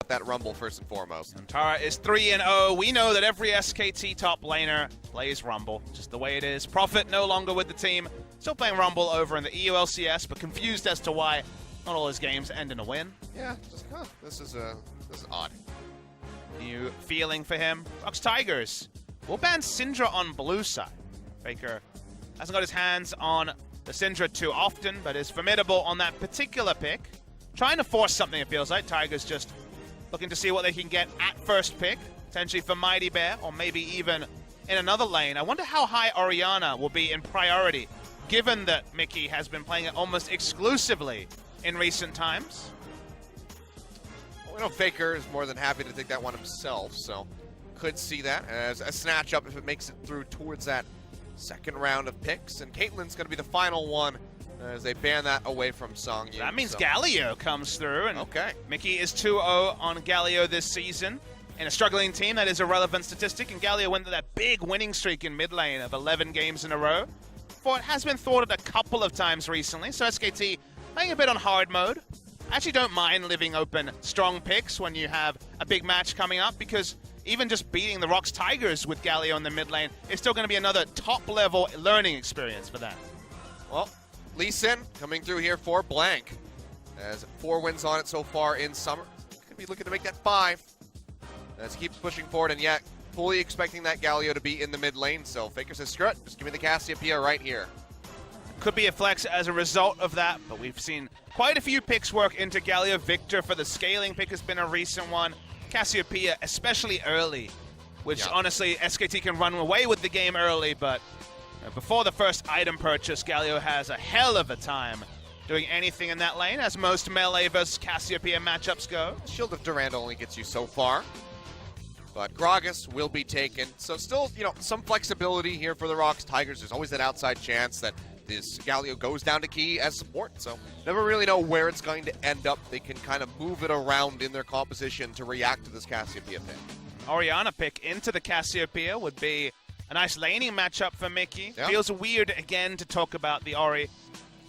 that Rumble first and foremost. Antara is 3-0. We know that every SKT top laner plays Rumble, just the way it is. Prophet no longer with the team, still playing Rumble over in the EU LCS, but confused as to why not all his games end in a win. Yeah, just this is odd. New feeling for him. ROX Tigers will ban Syndra on blue side. Faker hasn't got his hands on the Syndra too often, but is formidable on that particular pick. Trying to force something, it feels like. Tigers just looking to see what they can get at first pick, potentially for Mighty Bear, or maybe even in another lane. I wonder how high Orianna will be in priority, given that Mickey has been playing it almost exclusively in recent times. Well, we know Faker is more than happy to take that one himself, so could see that as a snatch up if it makes it through towards that second round of picks. And Caitlyn's going to be the final one as they ban that away from Songyun. That means Galio comes through, and okay. Mickey is 2-0 on Galio this season. In a struggling team, that is a relevant statistic, and Galio went to that big winning streak in mid lane of 11 games in a row. For it has been thwarted a couple of times recently, so SKT playing a bit on hard mode. I actually don't mind leaving open strong picks when you have a big match coming up, because even just beating the ROX Tigers with Galio in the mid lane is still going to be another top-level learning experience for them. Well, Lee Sin coming through here for Blank. As 4 wins on it so far in Summer. Could be looking to make that 5. As he keeps pushing forward, and yet fully expecting that Galio to be in the mid lane. So Faker says, screw it, just give me the Cassiopeia right here. Could be a flex as a result of that, but we've seen quite a few picks work into Galio. Victor for the scaling pick has been a recent one. Cassiopeia, especially early, which honestly, SKT can run away with the game early, but before the first item purchase, Galio has a hell of a time doing anything in that lane, as most melee versus Cassiopeia matchups go. Shield of Durand only gets you so far, but Gragas will be taken. So still, some flexibility here for the ROX Tigers. There's always that outside chance that this Galio goes down to key as support, so never really know where it's going to end up. They can kind of move it around in their composition to react to this Cassiopeia pick. Orianna pick into the Cassiopeia would be a nice laning matchup for Mickey. Yeah. Feels weird, again, to talk about the Ori,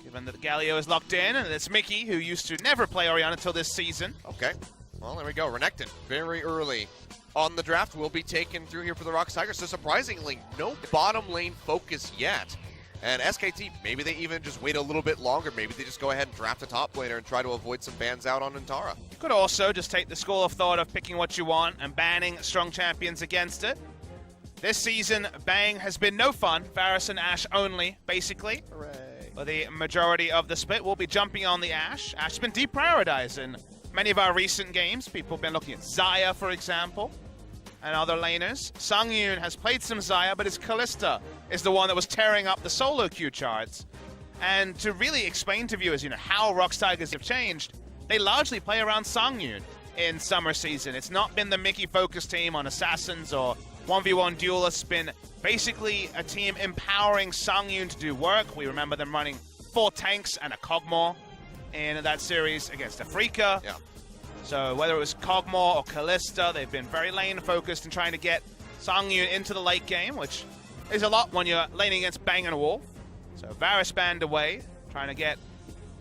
given that Galio is locked in, and it's Mickey, who used to never play Orianna until this season. Okay, well, there we go. Renekton, very early on the draft, will be taken through here for the ROX Tigers. So surprisingly, no bottom lane focus yet. And SKT, maybe they even just wait a little bit longer. Maybe they just go ahead and draft a top laner and try to avoid some bans out on Antara. You could also just take the school of thought of picking what you want and banning strong champions against it. This season, Bang has been no fun. Varus and Ashe only, basically. Hooray. For the majority of the split, we'll be jumping on the Ashe. Ashe's been deprioritized in many of our recent games. People have been looking at Xayah, for example, and other laners. Songyun has played some Xayah, but his Kalista is the one that was tearing up the solo queue charts. And to really explain to viewers, how ROX Tigers have changed, they largely play around Songyun in summer season. It's not been the Mickey focus team on assassins or 1v1 duelists. It's been basically a team empowering Songyun to do work. We remember them running 4 tanks and a Kog'Maw in that series against Afrika. Yeah. So whether it was Kog'Maw or Kalista, they've been very lane-focused and trying to get Songyun into the late game, which is a lot when you're laning against Bang and Wolf. So Varus banned away, trying to get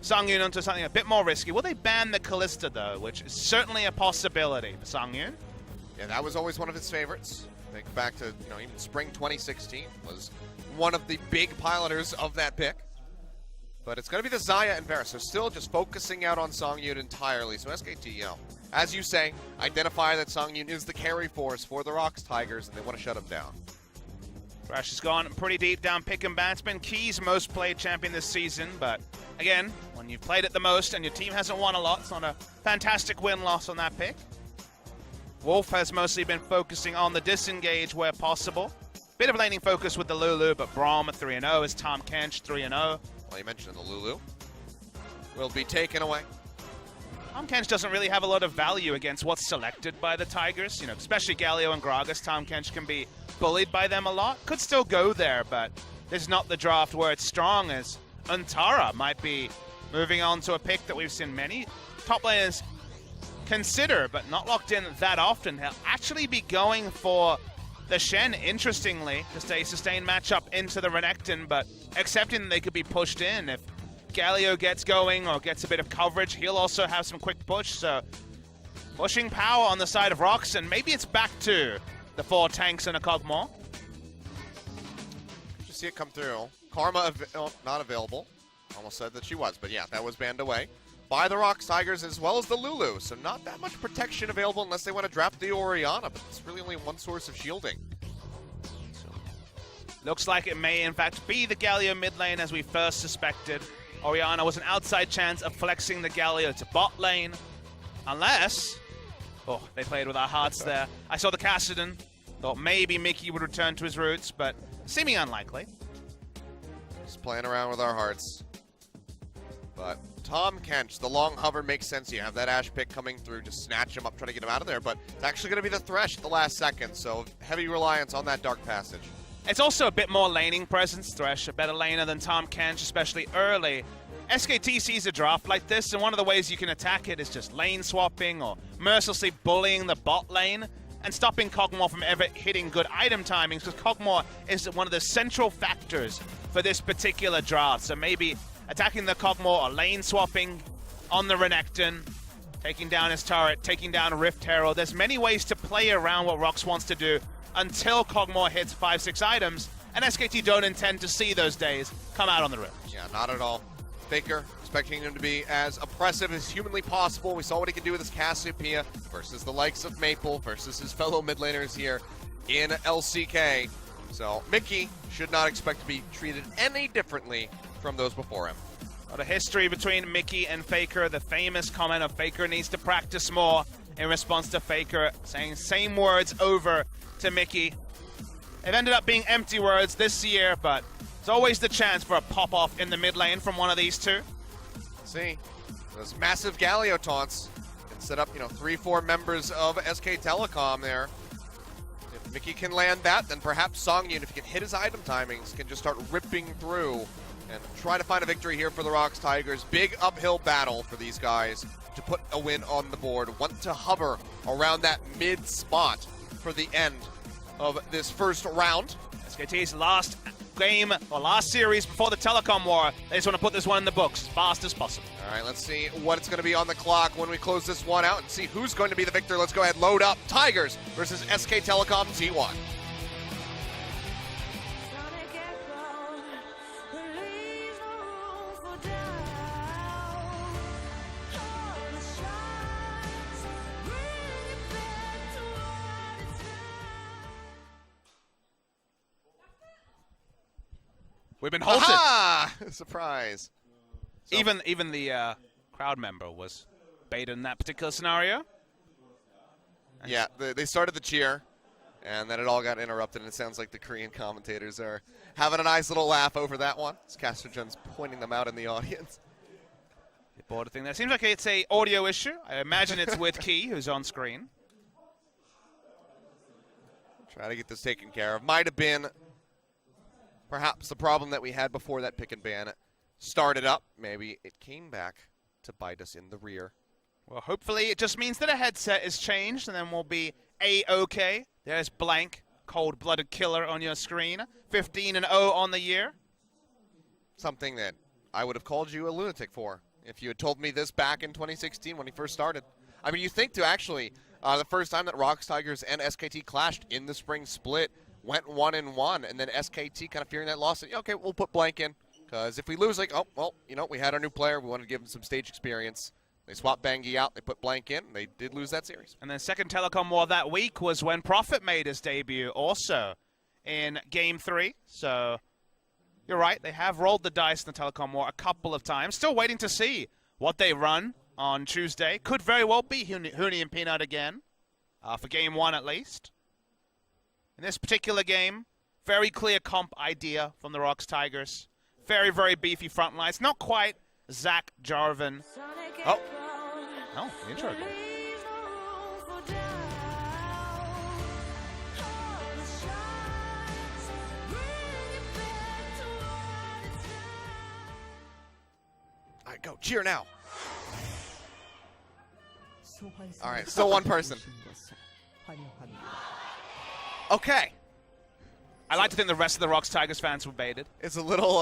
Songyun onto something a bit more risky. Will they ban the Kalista, though, which is certainly a possibility for Songyun? Yeah, that was always one of his favorites. Think back to, even spring 2016 was one of the big piloters of that pick. But it's going to be the Xayah and Varus. So still just focusing out on Songyun entirely. So SKT, as you say, identify that Songyun is the carry force for the ROX Tigers, and they want to shut him down. Thresh has gone pretty deep down pick and ban. It's been Key's most played champion this season, but again, when you've played it the most and your team hasn't won a lot, it's not a fantastic win-loss on that pick. Wolf has mostly been focusing on the disengage where possible. Bit of laning focus with the Lulu, but Braum at 3-0 is Tahm Kench 3-0. Well, you mentioned the Lulu. Will be taken away. Tahm Kench doesn't really have a lot of value against what's selected by the Tigers. Especially Galio and Gragas. Tahm Kench can be bullied by them a lot. Could still go there, but this is not the draft where it's strong, as Antara might be moving on to a pick that we've seen many top laners consider, but not locked in that often. He'll actually be going for the Shen, interestingly, just a sustained matchup into the Renekton, but accepting that they could be pushed in. If Galio gets going or gets a bit of coverage, he'll also have some quick push, so Pushing power on the side of ROX, and maybe it's back to the 4 tanks and a Kog'Maw. You see it come through. Karma not available. Almost said that she was, but yeah, that was banned away by the ROX Tigers as well as the Lulu. So not that much protection available unless they want to draft the Orianna, but it's really only one source of shielding. So, looks like it may in fact be the Galio mid lane as we first suspected. Orianna was an outside chance of flexing the Galio to bot lane. Unless... Oh, they played with our hearts there. I saw the Kassadin. Thought maybe Mickey would return to his roots, but seeming unlikely. Just playing around with our hearts. But Tahm Kench, the long hover makes sense. You have that Ashe pick coming through, just snatch him up, try to get him out of there. But it's actually going to be the Thresh at the last second, so heavy reliance on that Dark Passage. It's also a bit more laning presence. Thresh, a better laner than Tahm Kench, especially early. SKT sees a draft like this, and one of the ways you can attack it is just lane swapping or mercilessly bullying the bot lane and stopping Kog'Maw from ever hitting good item timings, because Kog'Maw is one of the central factors for this particular draft. So maybe attacking the Kog'Maw or lane swapping on the Renekton, taking down his turret, taking down a Rift Herald. There's many ways to play around what ROX wants to do until Kog'Maw hits 5-6 items, and SKT don't intend to see those days come out on the Rift. Yeah, not at all. Faker, expecting him to be as oppressive as humanly possible. We saw what he could do with his Cassiopeia versus the likes of Maple versus his fellow mid laners here in LCK. So Mickey should not expect to be treated any differently from those before him. A lot of history between Mickey and Faker. The famous comment of Faker needs to practice more in response to Faker saying same words over to Mickey. It ended up being empty words this year, but there's always the chance for a pop-off in the mid lane from one of these two. See, those massive Galio taunts can set up, 3-4 members of SK Telecom there. If Mickey can land that, then perhaps Songyun, if he can hit his item timings, can just start ripping through and try to find a victory here for the ROX Tigers. Big uphill battle for these guys to put a win on the board. Want to hover around that mid spot for the end of this first round. SKT's last game, or last series before the Telecom War. They just want to put this one in the books as fast as possible. All right, let's see what it's going to be on the clock when we close this one out and see who's going to be the victor. Let's go ahead, load up. Tigers versus SK Telecom T1. We've been halted. Aha! Surprise. So, even the crowd member was baited in that particular scenario. Yeah, they started the cheer, and then it all got interrupted, and it sounds like the Korean commentators are having a nice little laugh over that one. It's Castrogen's pointing them out in the audience. The border thing there. Seems like it's a audio issue. I imagine it's with Key, who's on screen. Try to get this taken care of. Might have been perhaps the problem that we had before that pick and ban started up. Maybe it came back to bite us in the rear. Well, hopefully it just means that a headset is changed, and then we'll be A-OK. There's blank, cold-blooded killer on your screen. 15-0 on the year. Something that I would have called you a lunatic for if you had told me this back in 2016 when he first started. I mean, you think to actually, the first time that ROX Tigers and SKT clashed in the spring split, went 1-1, and then SKT kind of fearing that loss, said, okay, we'll put blank in, because if we lose, like, oh, well, we had our new player, we wanted to give him some stage experience. They swapped Bangi out, they put blank in, and they did lose that series. And then second Telecom War that week was when Prophet made his debut also in Game 3, so you're right, they have rolled the dice in the Telecom War a couple of times. Still waiting to see what they run on Tuesday. Could very well be Huni and Peanut again, for Game 1 at least. In this particular game, very clear comp idea from the ROX Tigers. Very, very beefy front lines. Not quite Zach Jarvan. Oh, the intro again. All right, go. Cheer now. All right, still one person. Okay. I like to think the rest of the ROX Tigers fans were baited. It's a little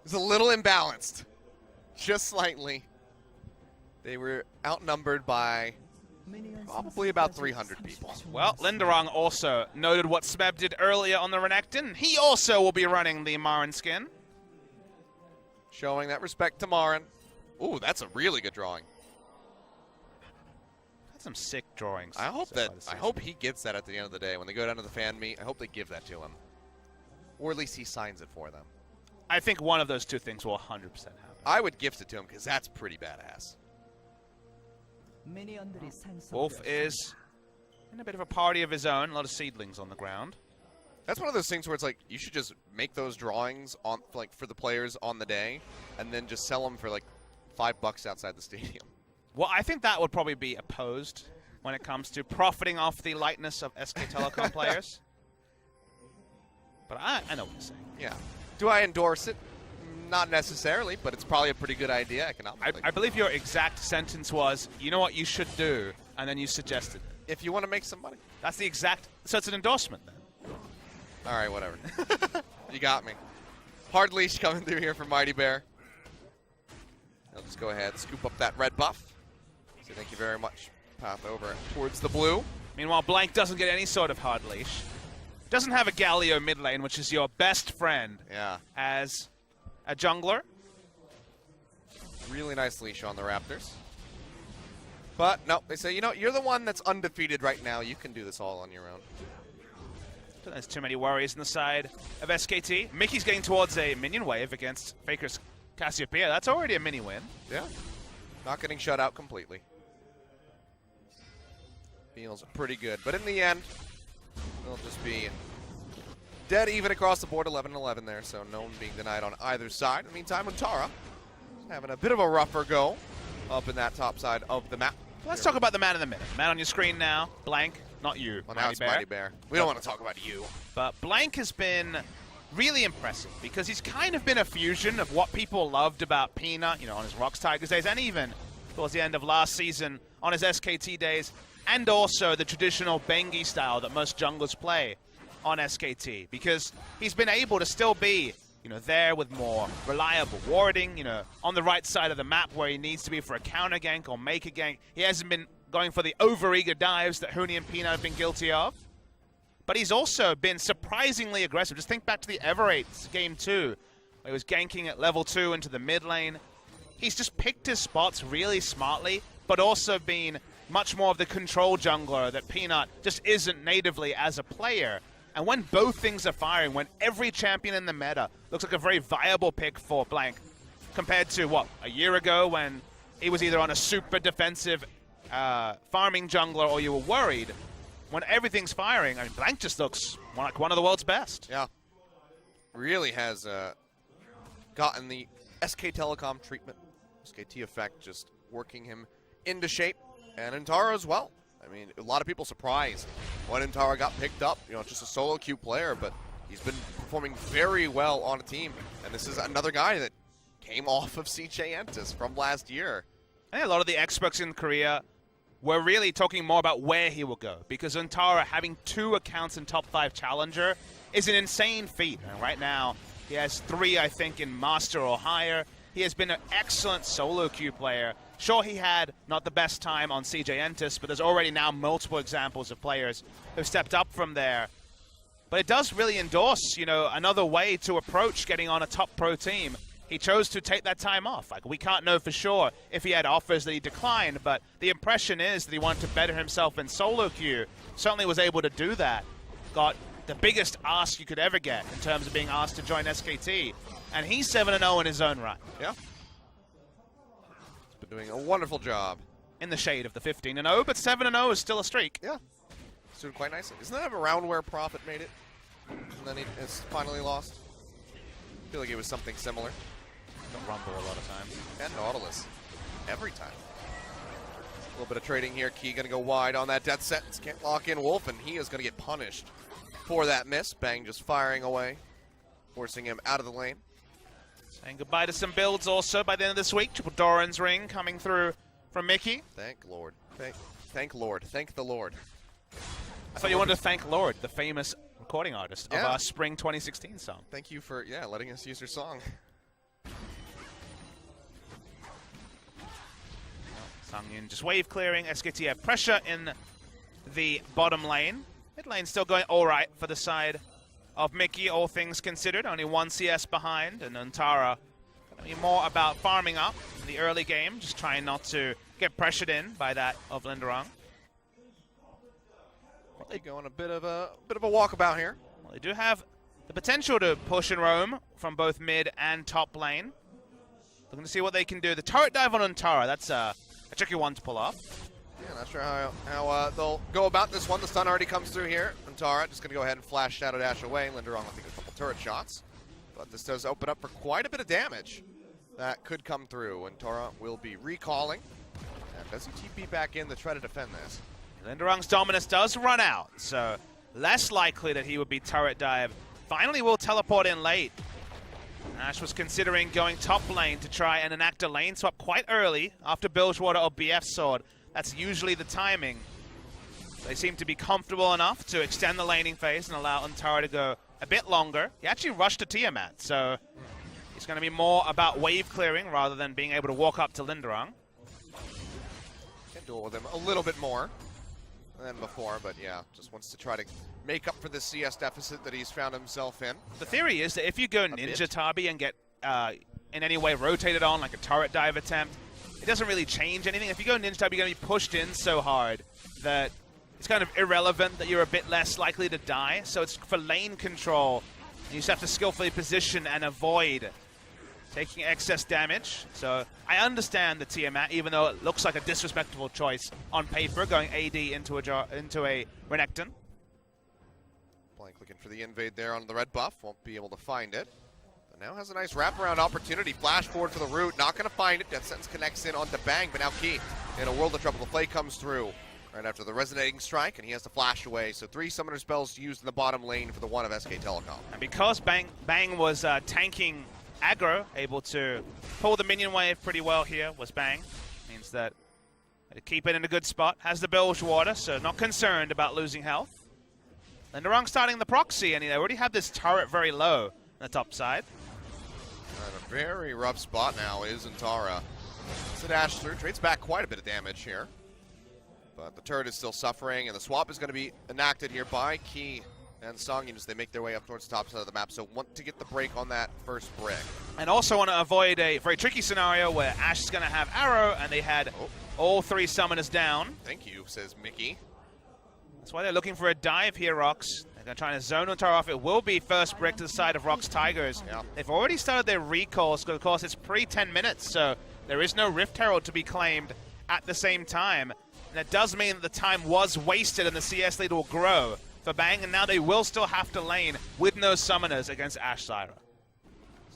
imbalanced, just slightly. They were outnumbered by Probably about 300 people. Well, Linderung also noted what Smeb did earlier on the Renekton. He also will be running the Marin skin. Showing that respect to Marin. Ooh, that's a really good drawing. That's some sick drawings. I hope he gets that at the end of the day when they go down to the fan meet. I hope they give that to him, or at least he signs it for them. I think one of those two things will 100% happen. I would gift it to him because that's pretty badass. Wolf is in a bit of a party of his own. A lot of seedlings on the ground. That's one of those things where it's like you should just make those drawings on for the players on the day, and then just sell them for like $5 outside the stadium. Well, I think that would probably be opposed when it comes to profiting off the lightness of SK Telecom players. But I know what you're saying. Yeah. Do I endorse it? Not necessarily, but it's probably a pretty good idea economically. I believe your exact sentence was, you know what you should do, and then you suggested it. If you want to make some money. That's the exact... So it's an endorsement, then. All right, whatever. You got me. Hard leash coming through here from Mighty Bear. I'll just go ahead, scoop up that red buff. So thank you very much. Path over towards the blue. Meanwhile, Blank doesn't get any sort of hard leash. Doesn't have a Galio mid lane, which is your best friend. Yeah. As a jungler. Really nice leash on the Raptors. But, no, they say, you know, you're the one that's undefeated right now. You can do this all on your own. There's too many worries on the side of SKT. Mickey's getting towards a minion wave against Faker's Cassiopeia. That's already a mini win. Yeah. Not getting shut out completely. Feels pretty good. But in the end, it'll just be dead even across the board, 11-11 there, so no one being denied on either side. In the meantime, Untara having a bit of a rougher go up in that top side of the map. Let's talk about the man in the middle. Man on your screen now, Blank, not you. Well, now it's Mighty Bear. We don't want to talk about you. But Blank has been really impressive because he's kind of been a fusion of what people loved about Peanut, you know, on his ROX Tigers days, and even towards the end of last season on his SKT days, and also the traditional Bengi style that most junglers play on SKT, because he's been able to still be, you know, there with more reliable warding, you know, on the right side of the map where he needs to be for a counter gank or make a gank. He hasn't been going for the over-eager dives that Huni and Peanut have been guilty of. But he's also been surprisingly aggressive. Just think back to the Everate game 2, where he was ganking at level 2 into the mid lane. He's just picked his spots really smartly, but also been much more of the control jungler that Peanut just isn't natively as a player. And when both things are firing, when every champion in the meta looks like a very viable pick for Blank, compared to, what, a year ago when he was either on a super defensive farming jungler or you were worried, when everything's firing, I mean, Blank just looks like one of the world's best. Yeah. Really has gotten the SK Telecom treatment. SKT effect just working him into shape. And Untara as well. I mean, a lot of people surprised when Untara got picked up. You know, just a solo queue player, but he's been performing very well on a team. And this is another guy that came off of CJ Entis from last year. I think a lot of the experts in Korea were really talking more about where he will go, because Untara having 2 accounts in top 5 challenger is an insane feat. And right now, he has 3, I think, in master or higher. He has been an excellent solo queue player. Sure, he had not the best time on CJ Entis, but there's already now multiple examples of players who've stepped up from there. But it does really endorse, you know, another way to approach getting on a top pro team. He chose to take that time off. Like, we can't know for sure if he had offers that he declined, but the impression is that he wanted to better himself in solo queue. Certainly was able to do that. Got the biggest ask you could ever get in terms of being asked to join SKT. And he's 7-0 in his own right. Yeah. He's been doing a wonderful job. In the shade of the 15-0, but 7-0 is still a streak. Yeah. He's doing quite nicely. Isn't that a round where Prophet made it? And then he has finally lost? I feel like it was something similar. Got Rumble a lot of times. And Nautilus. Every time. A little bit of trading here. Key going to go wide on that death sentence. Can't lock in Wolf, and he is going to get punished for that miss. Bang just firing away, forcing him out of the lane. Saying goodbye to some builds also by the end of this week. Triple Doran's Ring coming through from Mickey. Thank Lord. Thank Lord. Thank the Lord. I thought you wanted to thank Lord, the famous recording artist of our Spring 2016 song. Thank you for, letting us use your song. Sangyun just wave clearing. SKT have pressure in the bottom lane. Mid lane still going all right for the side of Mickey, all things considered. Only 1 CS behind, and Antara gonna be more about farming up in the early game, just trying not to get pressured in by that of Linderong. They go on a bit of a walkabout here. Well, they do have the potential to push and roam from both mid and top lane. Looking to see what they can do. The turret dive on Antara, that's a tricky one to pull off. Yeah, not sure how they'll go about this one. The stun already comes through here. Antara just going to go ahead and flash Shadow Dash away. Linderong, I think, a couple turret shots. But this does open up for quite a bit of damage that could come through. Antara will be recalling. And does he TP back in to try to defend this? Linderong's dominance does run out, so less likely that he would be turret dive. Finally will teleport in late. Ash was considering going top lane to try and enact a lane swap quite early after Bilgewater or BF Sword. That's usually the timing. They seem to be comfortable enough to extend the laning phase and allow Antara to go a bit longer. He actually rushed to Tiamat, so he's going to be more about wave clearing rather than being able to walk up to Linderong. Can duel with him a little bit more than before, but yeah, just wants to try to make up for the CS deficit that he's found himself in. The theory is that if you go Ninja Tabi and get in any way rotated on, like a turret dive attempt, it doesn't really change anything. If you go Ninja Tabi, you're going to be pushed in so hard that it's kind of irrelevant that you're a bit less likely to die. So it's for lane control. You just have to skillfully position and avoid taking excess damage. So I understand the Tiamat, even though it looks like a disrespectful choice on paper, going AD into a Renekton. Blank looking for the invade there on the red buff. Won't be able to find it. But now has a nice wraparound opportunity. Flash forward for the root. Not going to find it. Death Sentence connects in onto Bang, but now Key in a world of trouble. The play comes through right after the resonating strike, and he has to flash away. So 3 summoner spells used in the bottom lane for the one of SK Telecom. And because Bang was tanking aggro, able to pull the minion wave pretty well here, was Bang. Means that they keep it in a good spot. Has the Bilgewater, so not concerned about losing health. Linderong starting the proxy, and they already have this turret very low on the top side. And a very rough spot now is Antara. It's a dash through, trades back quite a bit of damage here. But the turret is still suffering, and the swap is going to be enacted here by Key and Sangyun as they make their way up towards the top side of the map. So want to get the break on that first brick. And also want to avoid a very tricky scenario where Ash is going to have arrow, and they had all 3 summoners down. Thank you, says Mickey. That's why they're looking for a dive here, ROX. They're going to try to zone Antara off. It will be first brick to the side of ROX Tigers. Yeah. They've already started their recalls, because of course it's pre-10 minutes, so there is no Rift Herald to be claimed at the same time. And it does mean that the time was wasted and the CS lead will grow for Bang, and now they will still have to lane with no summoners against Ash Syra.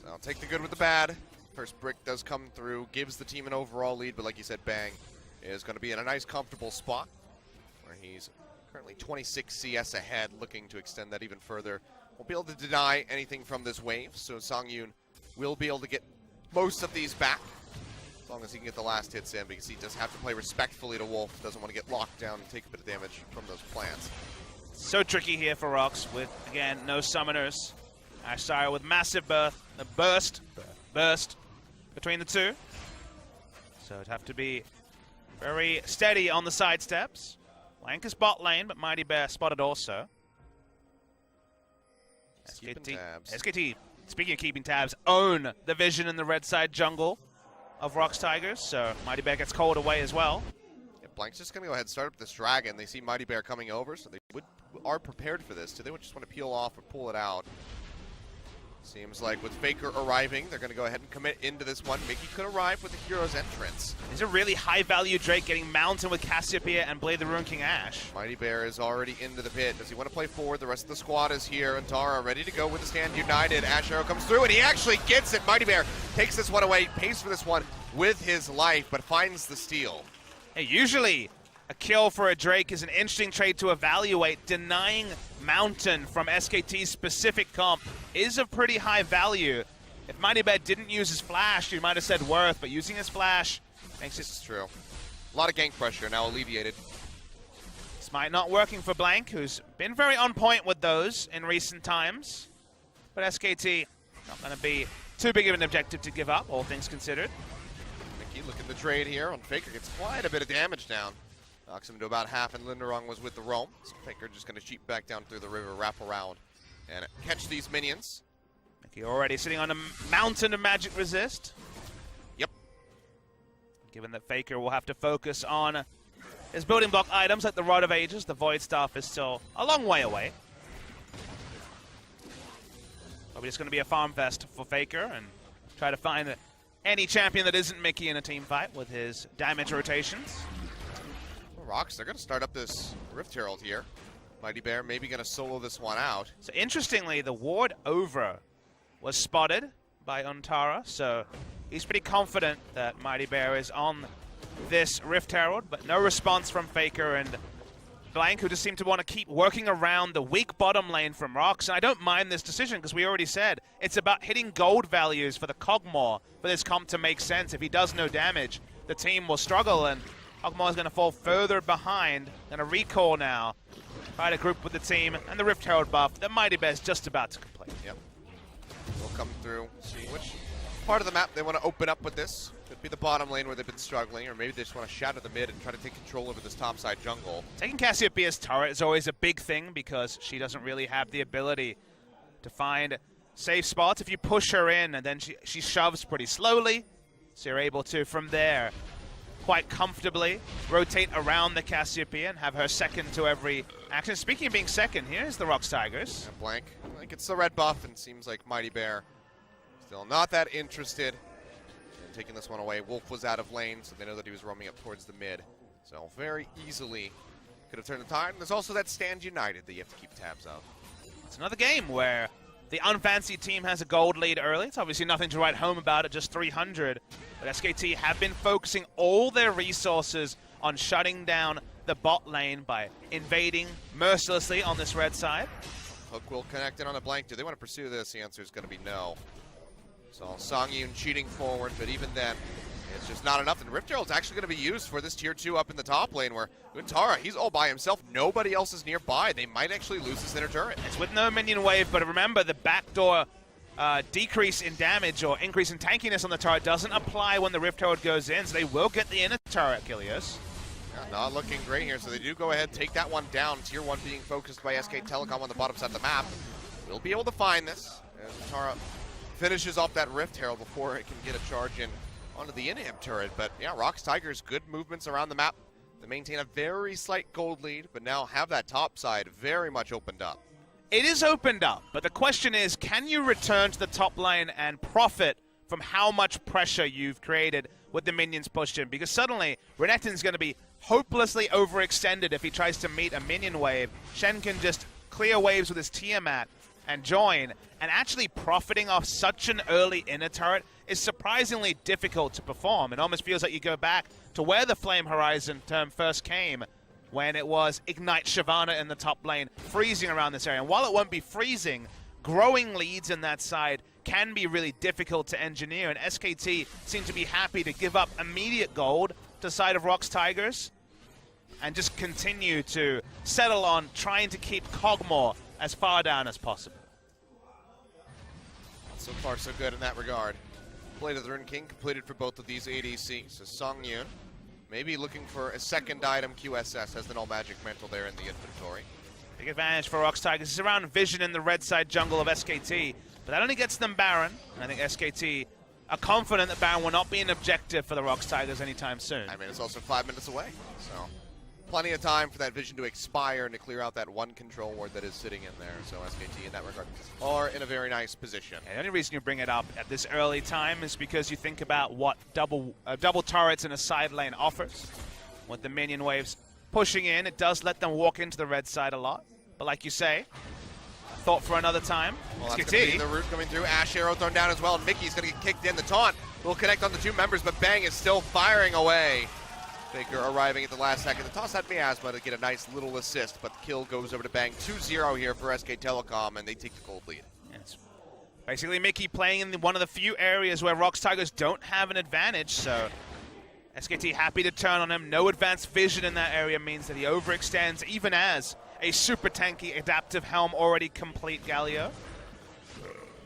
So I'll take the good with the bad. First brick does come through, gives the team an overall lead, but like you said, Bang is going to be in a nice, comfortable spot where he's currently 26 CS ahead, looking to extend that even further. Won't be able to deny anything from this wave, so Sangyun will be able to get most of these back as long as he can get the last hits in, because he does have to play respectfully to Wolf. Doesn't want to get locked down and take a bit of damage from those plants. So tricky here for ROX with, again, no summoners. Ash Syra with massive burst between the two. So it'd have to be very steady on the side steps. Blank is bot lane, but Mighty Bear spotted also. SKT, speaking of keeping tabs, own the vision in the red side jungle of ROX Tigers, so Mighty Bear gets called away as well. Yeah, Blank's just going to go ahead and start up this dragon. They see Mighty Bear coming over, so they are prepared for this. So they would just want to peel off or pull it out. Seems like with Faker arriving, they're going to go ahead and commit into this one. Mickey could arrive with the hero's entrance. He's a really high-value Drake getting mounted with Cassiopeia and Blade the Ruin King Ash. Mighty Bear is already into the pit. Does he want to play forward? The rest of the squad is here. Antara ready to go with the stand united. Ash Arrow comes through, and he actually gets it. Mighty Bear takes this one away, pays for this one with his life, but finds the steal. Hey, usually a kill for a Drake is an interesting trade to evaluate. Denying Mountain from SKT's specific comp is of pretty high value. If Mighty Bear didn't use his flash, you might have said worth, but using his flash makes This is true. A lot of gank pressure now alleviated. Smite not working for Blank, who's been very on point with those in recent times. But SKT not going to be too big of an objective to give up, all things considered. Mickey looking to trade here on Faker. Gets quite a bit of damage down. Knocks him to about half, and Linderung was with the roam. So Faker just going to cheat back down through the river, wrap around, and catch these minions. Mickey already sitting on a mountain of magic resist. Yep. Given that Faker will have to focus on his building block items like the Rod of Ages, the Void Staff is still a long way away. Probably just going to be a farm fest for Faker and try to find any champion that isn't Mickey in a team fight with his damage rotations. ROX, they're going to start up this Rift Herald here. Mighty Bear maybe going to solo this one out. So interestingly, the ward over was spotted by Untara, so he's pretty confident that Mighty Bear is on this Rift Herald, but no response from Faker and Blank, who just seem to want to keep working around the weak bottom lane from ROX. And I don't mind this decision because we already said it's about hitting gold values for the Kog'Maw for this comp to make sense. If he does no damage, the team will struggle, and Kog'Maw is going to fall further behind. Going to recall now, try to group with the team, and the Rift Herald buff that Mighty Bear is just about to complete. Yep. We'll come through, see which part of the map they want to open up with this. Could be the bottom lane where they've been struggling, or maybe they just want to shatter the mid and try to take control over this topside jungle. Taking Cassiopeia's turret is always a big thing because she doesn't really have the ability to find safe spots. If you push her in and then she shoves pretty slowly, so you're able to, from there, quite comfortably rotate around the Cassiopeia and have her second to every action. Speaking of being second, here's the ROX Tigers. And Blank, I think it's the red buff, and seems like Mighty Bear still not that interested in taking this one away. Wolf was out of lane, so they know that he was roaming up towards the mid. So very easily could have turned the tide. And there's also that Stand United that you have to keep tabs of. It's another game where the unfancy team has a gold lead early. It's obviously nothing to write home about at just 300. But SKT have been focusing all their resources on shutting down the bot lane by invading mercilessly on this red side. Hook will connect in on a Blank. Do they want to pursue this? The answer is going to be no. So Songyun cheating forward, but even then, it's just not enough. And Rift Herald's actually going to be used for this tier 2 up in the top lane where Untara, he's all by himself. Nobody else is nearby. They might actually lose this inner turret. It's with no minion wave, but remember the backdoor decrease in damage or increase in tankiness on the turret doesn't apply when the Rift Herald goes in, so they will get the inner turret, Kilios. Yeah, not looking great here, so they do go ahead, take that one down. Tier 1 being focused by SK Telecom on the bottom side of the map. We'll be able to find this as Untara finishes off that Rift Herald before it can get a charge in onto the inhib turret. But yeah, ROX Tigers, good movements around the map. They maintain a very slight gold lead, but now have that top side very much opened up. It is opened up, but the question is, can you return to the top lane and profit from how much pressure you've created with the minions pushed in? Because suddenly, Renekton's going to be hopelessly overextended if he tries to meet a minion wave. Shen can just clear waves with his Tiamat and join, and actually profiting off such an early inner turret is surprisingly difficult to perform. It almost feels like you go back to where the Flame Horizon term first came, when it was Ignite Shyvana in the top lane, freezing around this area. And while it won't be freezing, growing leads in that side can be really difficult to engineer, and SKT seem to be happy to give up immediate gold to the side of ROX Tigers and just continue to settle on trying to keep Kog'Maw as far down as possible. So far, so good in that regard. Blade of the Rune King completed for both of these ADCs. So Songyun maybe looking for a second item. QSS has the Null Magic Mantle there in the inventory. Big advantage for ROX Tigers. It's around vision in the red side jungle of SKT, but that only gets them Baron. And I think SKT are confident that Baron will not be an objective for the ROX Tigers anytime soon. I mean, it's also 5 minutes away, so plenty of time for that vision to expire and to clear out that one control ward that is sitting in there. So SKT in that regard are in a very nice position. And the only reason you bring it up at this early time is because you think about what double turrets in a side lane offers. With the minion waves pushing in, it does let them walk into the red side a lot. But like you say, thought for another time. Well, that's going to be the root coming through. Ash arrow thrown down as well, and Mickey's going to get kicked in. The taunt will connect on the two members, but Bang is still firing away. Faker arriving at the last second. The toss had Miasma to get a nice little assist, but the kill goes over to Bang. 2-0 here for SK Telecom, and they take the gold lead. Yes. Basically, Mickey playing in one of the few areas where ROX Tigers don't have an advantage, so SKT happy to turn on him. No advanced vision in that area means that he overextends, even as a super tanky adaptive helm already complete Galio.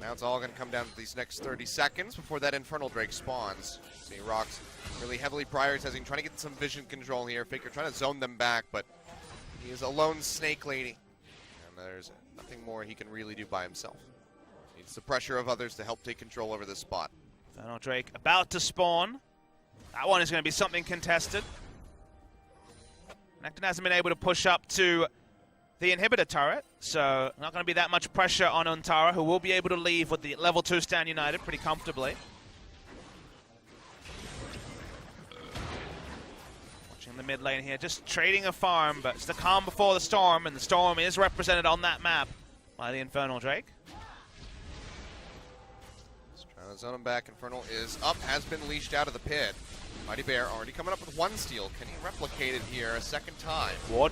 Now it's all going to come down to these next 30 seconds before that Infernal Drake spawns. See, ROX really heavily prioritizing, trying to get some vision control here. Faker trying to zone them back, but he is a lone snake lady. And there's nothing more he can really do by himself. Needs the pressure of others to help take control over this spot. Infernal Drake about to spawn. That one is going to be something contested. Necton hasn't been able to push up to the inhibitor turret, so not going to be that much pressure on Untara, who will be able to leave with the level 2 stand united pretty comfortably. Watching the mid lane here, just trading a farm, but it's the calm before the storm, and the storm is represented on that map by the Infernal Drake. Just trying to zone him back. Infernal is up, has been leashed out of the pit. Mighty Bear already coming up with 1 steal. Can he replicate it here a second time? Ward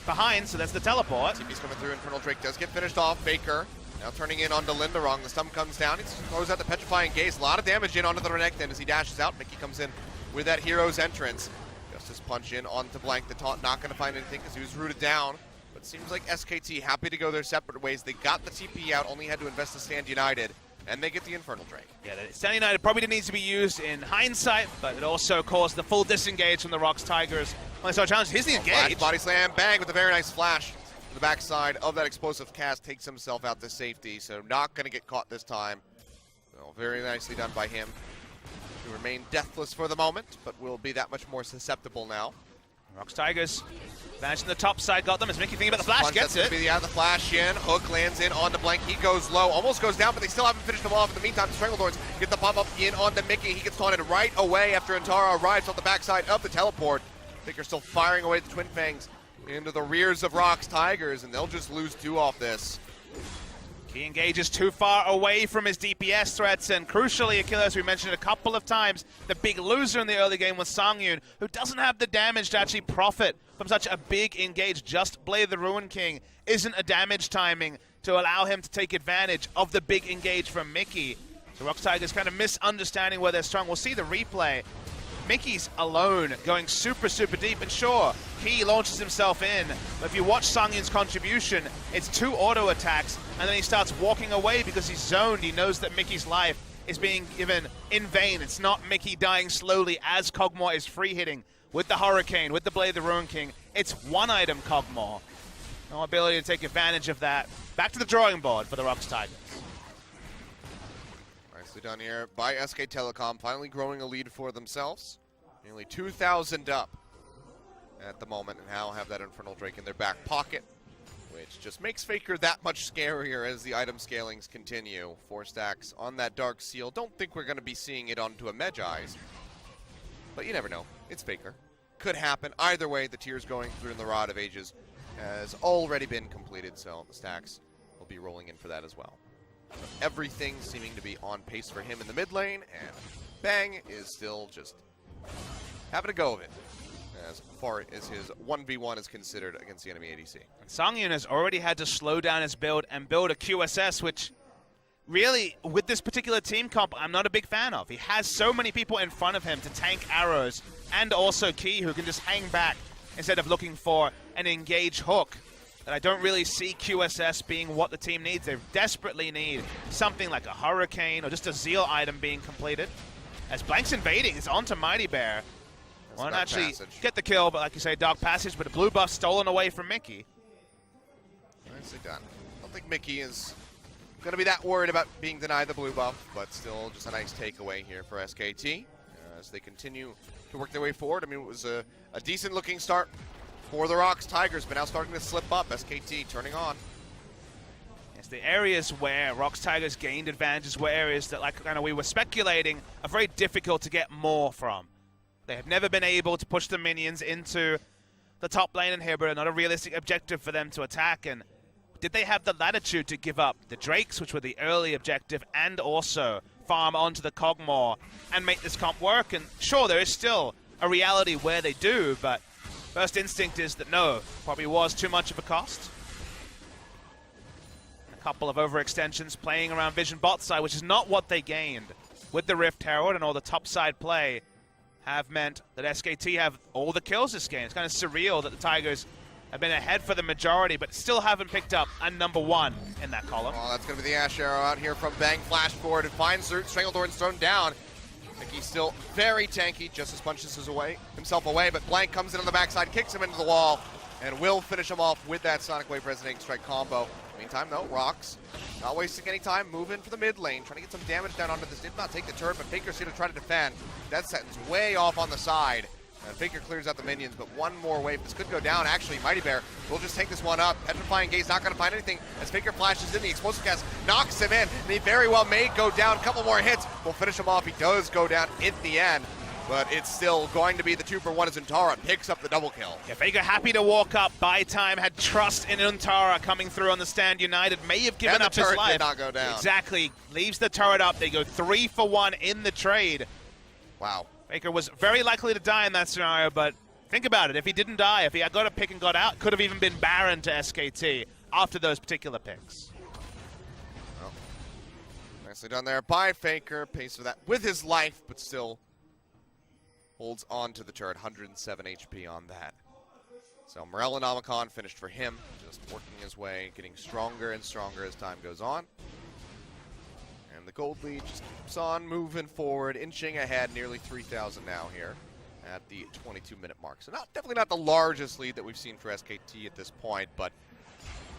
behind, so that's the teleport. TP's coming through. Infernal Drake does get finished off. Faker now turning in onto Linderong. The stun comes down. He throws out the Petrifying Gaze. A lot of damage in onto the Renekton as he dashes out. Mickey comes in with that hero's entrance. Justice punch in onto Blank. The taunt not going to find anything because he was rooted down. But seems like SKT happy to go their separate ways. They got the TP out, only had to invest the stand united. And they get the Infernal Drake. Yeah, the stand united probably needs to be used in hindsight, but it also caused the full disengage from the ROX Tigers. When they started challenging, here's the engage. Body slam, bang, with a very nice flash to the backside of that explosive cast. Takes himself out to safety, so not going to get caught this time. So very nicely done by him. To remain deathless for the moment, but will be that much more susceptible now. ROX Tigers managing the top side, got them. As Mickey thinking about the flash, gets it. The flash in, hook lands in onto Blank. He goes low, almost goes down, but they still haven't finished him off. In the meantime, the Strangledorns get the pop up in onto Mickey. He gets taunted right away after Antara arrives on the backside of the teleport. Faker still firing away the Twin Fangs into the rears of ROX Tigers, and they'll just lose 2 off this. He engages too far away from his DPS threats, and crucially, Akila, as we mentioned a couple of times, the big loser in the early game was Sangyun, who doesn't have the damage to actually profit from such a big engage. Just Blade the Ruin King isn't a damage timing to allow him to take advantage of the big engage from Mickey. So ROX Tigers kind of misunderstanding where they're strong. We'll see the replay. Mickey's alone, going super, super deep, and sure, he launches himself in, but if you watch Sangyun's contribution, it's 2 auto attacks, and then he starts walking away because he's zoned. He knows that Mickey's life is being given in vain. It's not Mickey dying slowly as Kog'Maw is free hitting with the Hurricane, with the Blade of the Ruin King. It's 1 item Kog'Maw. No ability to take advantage of that. Back to the drawing board for the ROX Tigers. Nicely done here by SK Telecom, finally growing a lead for themselves. Nearly 2,000 up at the moment, and now have that Infernal Drake in their back pocket, which just makes Faker that much scarier as the item scalings continue. 4 stacks on that Dark Seal. Don't think we're going to be seeing it onto a Medjai's, but you never know. It's Faker. Could happen. Either way, the tiers going through in the Rod of Ages has already been completed, so the stacks will be rolling in for that as well. Everything seeming to be on pace for him in the mid lane, and Bang is still just having a go of it as far as his 1v1 is considered against the enemy ADC. And Sangyun has already had to slow down his build and build a QSS, which really, with this particular team comp, I'm not a big fan of. He has so many people in front of him to tank arrows, and also Key, who can just hang back instead of looking for an engage hook. That I don't really see QSS being what the team needs. They desperately need something like a Hurricane or just a Zeal item being completed. As Blank's invading, it's onto Mighty Bear. Won't actually get the kill, but like you say, Dark Passage, but a blue buff stolen away from Mickey. Nicely done. I don't think Mickey is going to be that worried about being denied the blue buff, but still just a nice takeaway here for SKT as they continue to work their way forward. I mean, it was a decent looking start for the ROX Tigers, but now starting to slip up. SKT turning on. Yes, the areas where ROX Tigers gained advantages were areas that, like kind of we were speculating, are very difficult to get more from. They have never been able to push the minions into the top lane inhibitor, not a realistic objective for them to attack. And did they have the latitude to give up the Drakes, which were the early objective, and also farm onto the Kog'Maw and make this comp work? And sure, there is still a reality where they do, but first instinct is that no, probably was too much of a cost. A couple of overextensions playing around Vision bot side, which is not what they gained with the Rift Herald, and all the top side play have meant that SKT have all the kills this game. It's kind of surreal that the Tigers have been ahead for the majority, but still haven't picked up a #1 in that column. Oh, that's going to be the Ash Arrow out here from Bang. Flash forward and finds Strangledorn's thrown down. Mickey's still very tanky, just as punches himself away, but Blank comes in on the backside, kicks him into the wall, and will finish him off with that Sonic Wave Resonating Strike combo. Meantime, though, ROX not wasting any time, moving for the mid lane, trying to get some damage down onto this. Did not take the turret, but Faker's going to try to defend. Death Sentence way off on the side. And Faker clears out the minions, but one more wave. This could go down. Actually, Mighty Bear will just take this one up. Petrifying Gaze not going to find anything as Faker flashes in. The explosive cast knocks him in, and he very well may go down. A couple more hits will finish him off. He does go down in the end, but it's still going to be the 2-for-1 as Untara picks up the double kill. Yeah, Faker happy to walk up, buy time, had trust in Untara coming through on the stand. United may have given up his life. And the turret did not go down. Exactly. Leaves the turret up. They go 3-for-1 in the trade. Wow. Faker was very likely to die in that scenario, but think about it. If he didn't die, if he had got a pick and got out, could have even been Baron to SKT after those particular picks. Oh. Nicely done there by Faker. Pays for that with his life, but still holds on to the turret. 107 HP on that. So Morellonomicon finished for him, just working his way, getting stronger and stronger as time goes on. And the gold lead just keeps on moving forward, inching ahead, nearly 3,000 now here at the 22-minute mark. So definitely not the largest lead that we've seen for SKT at this point, but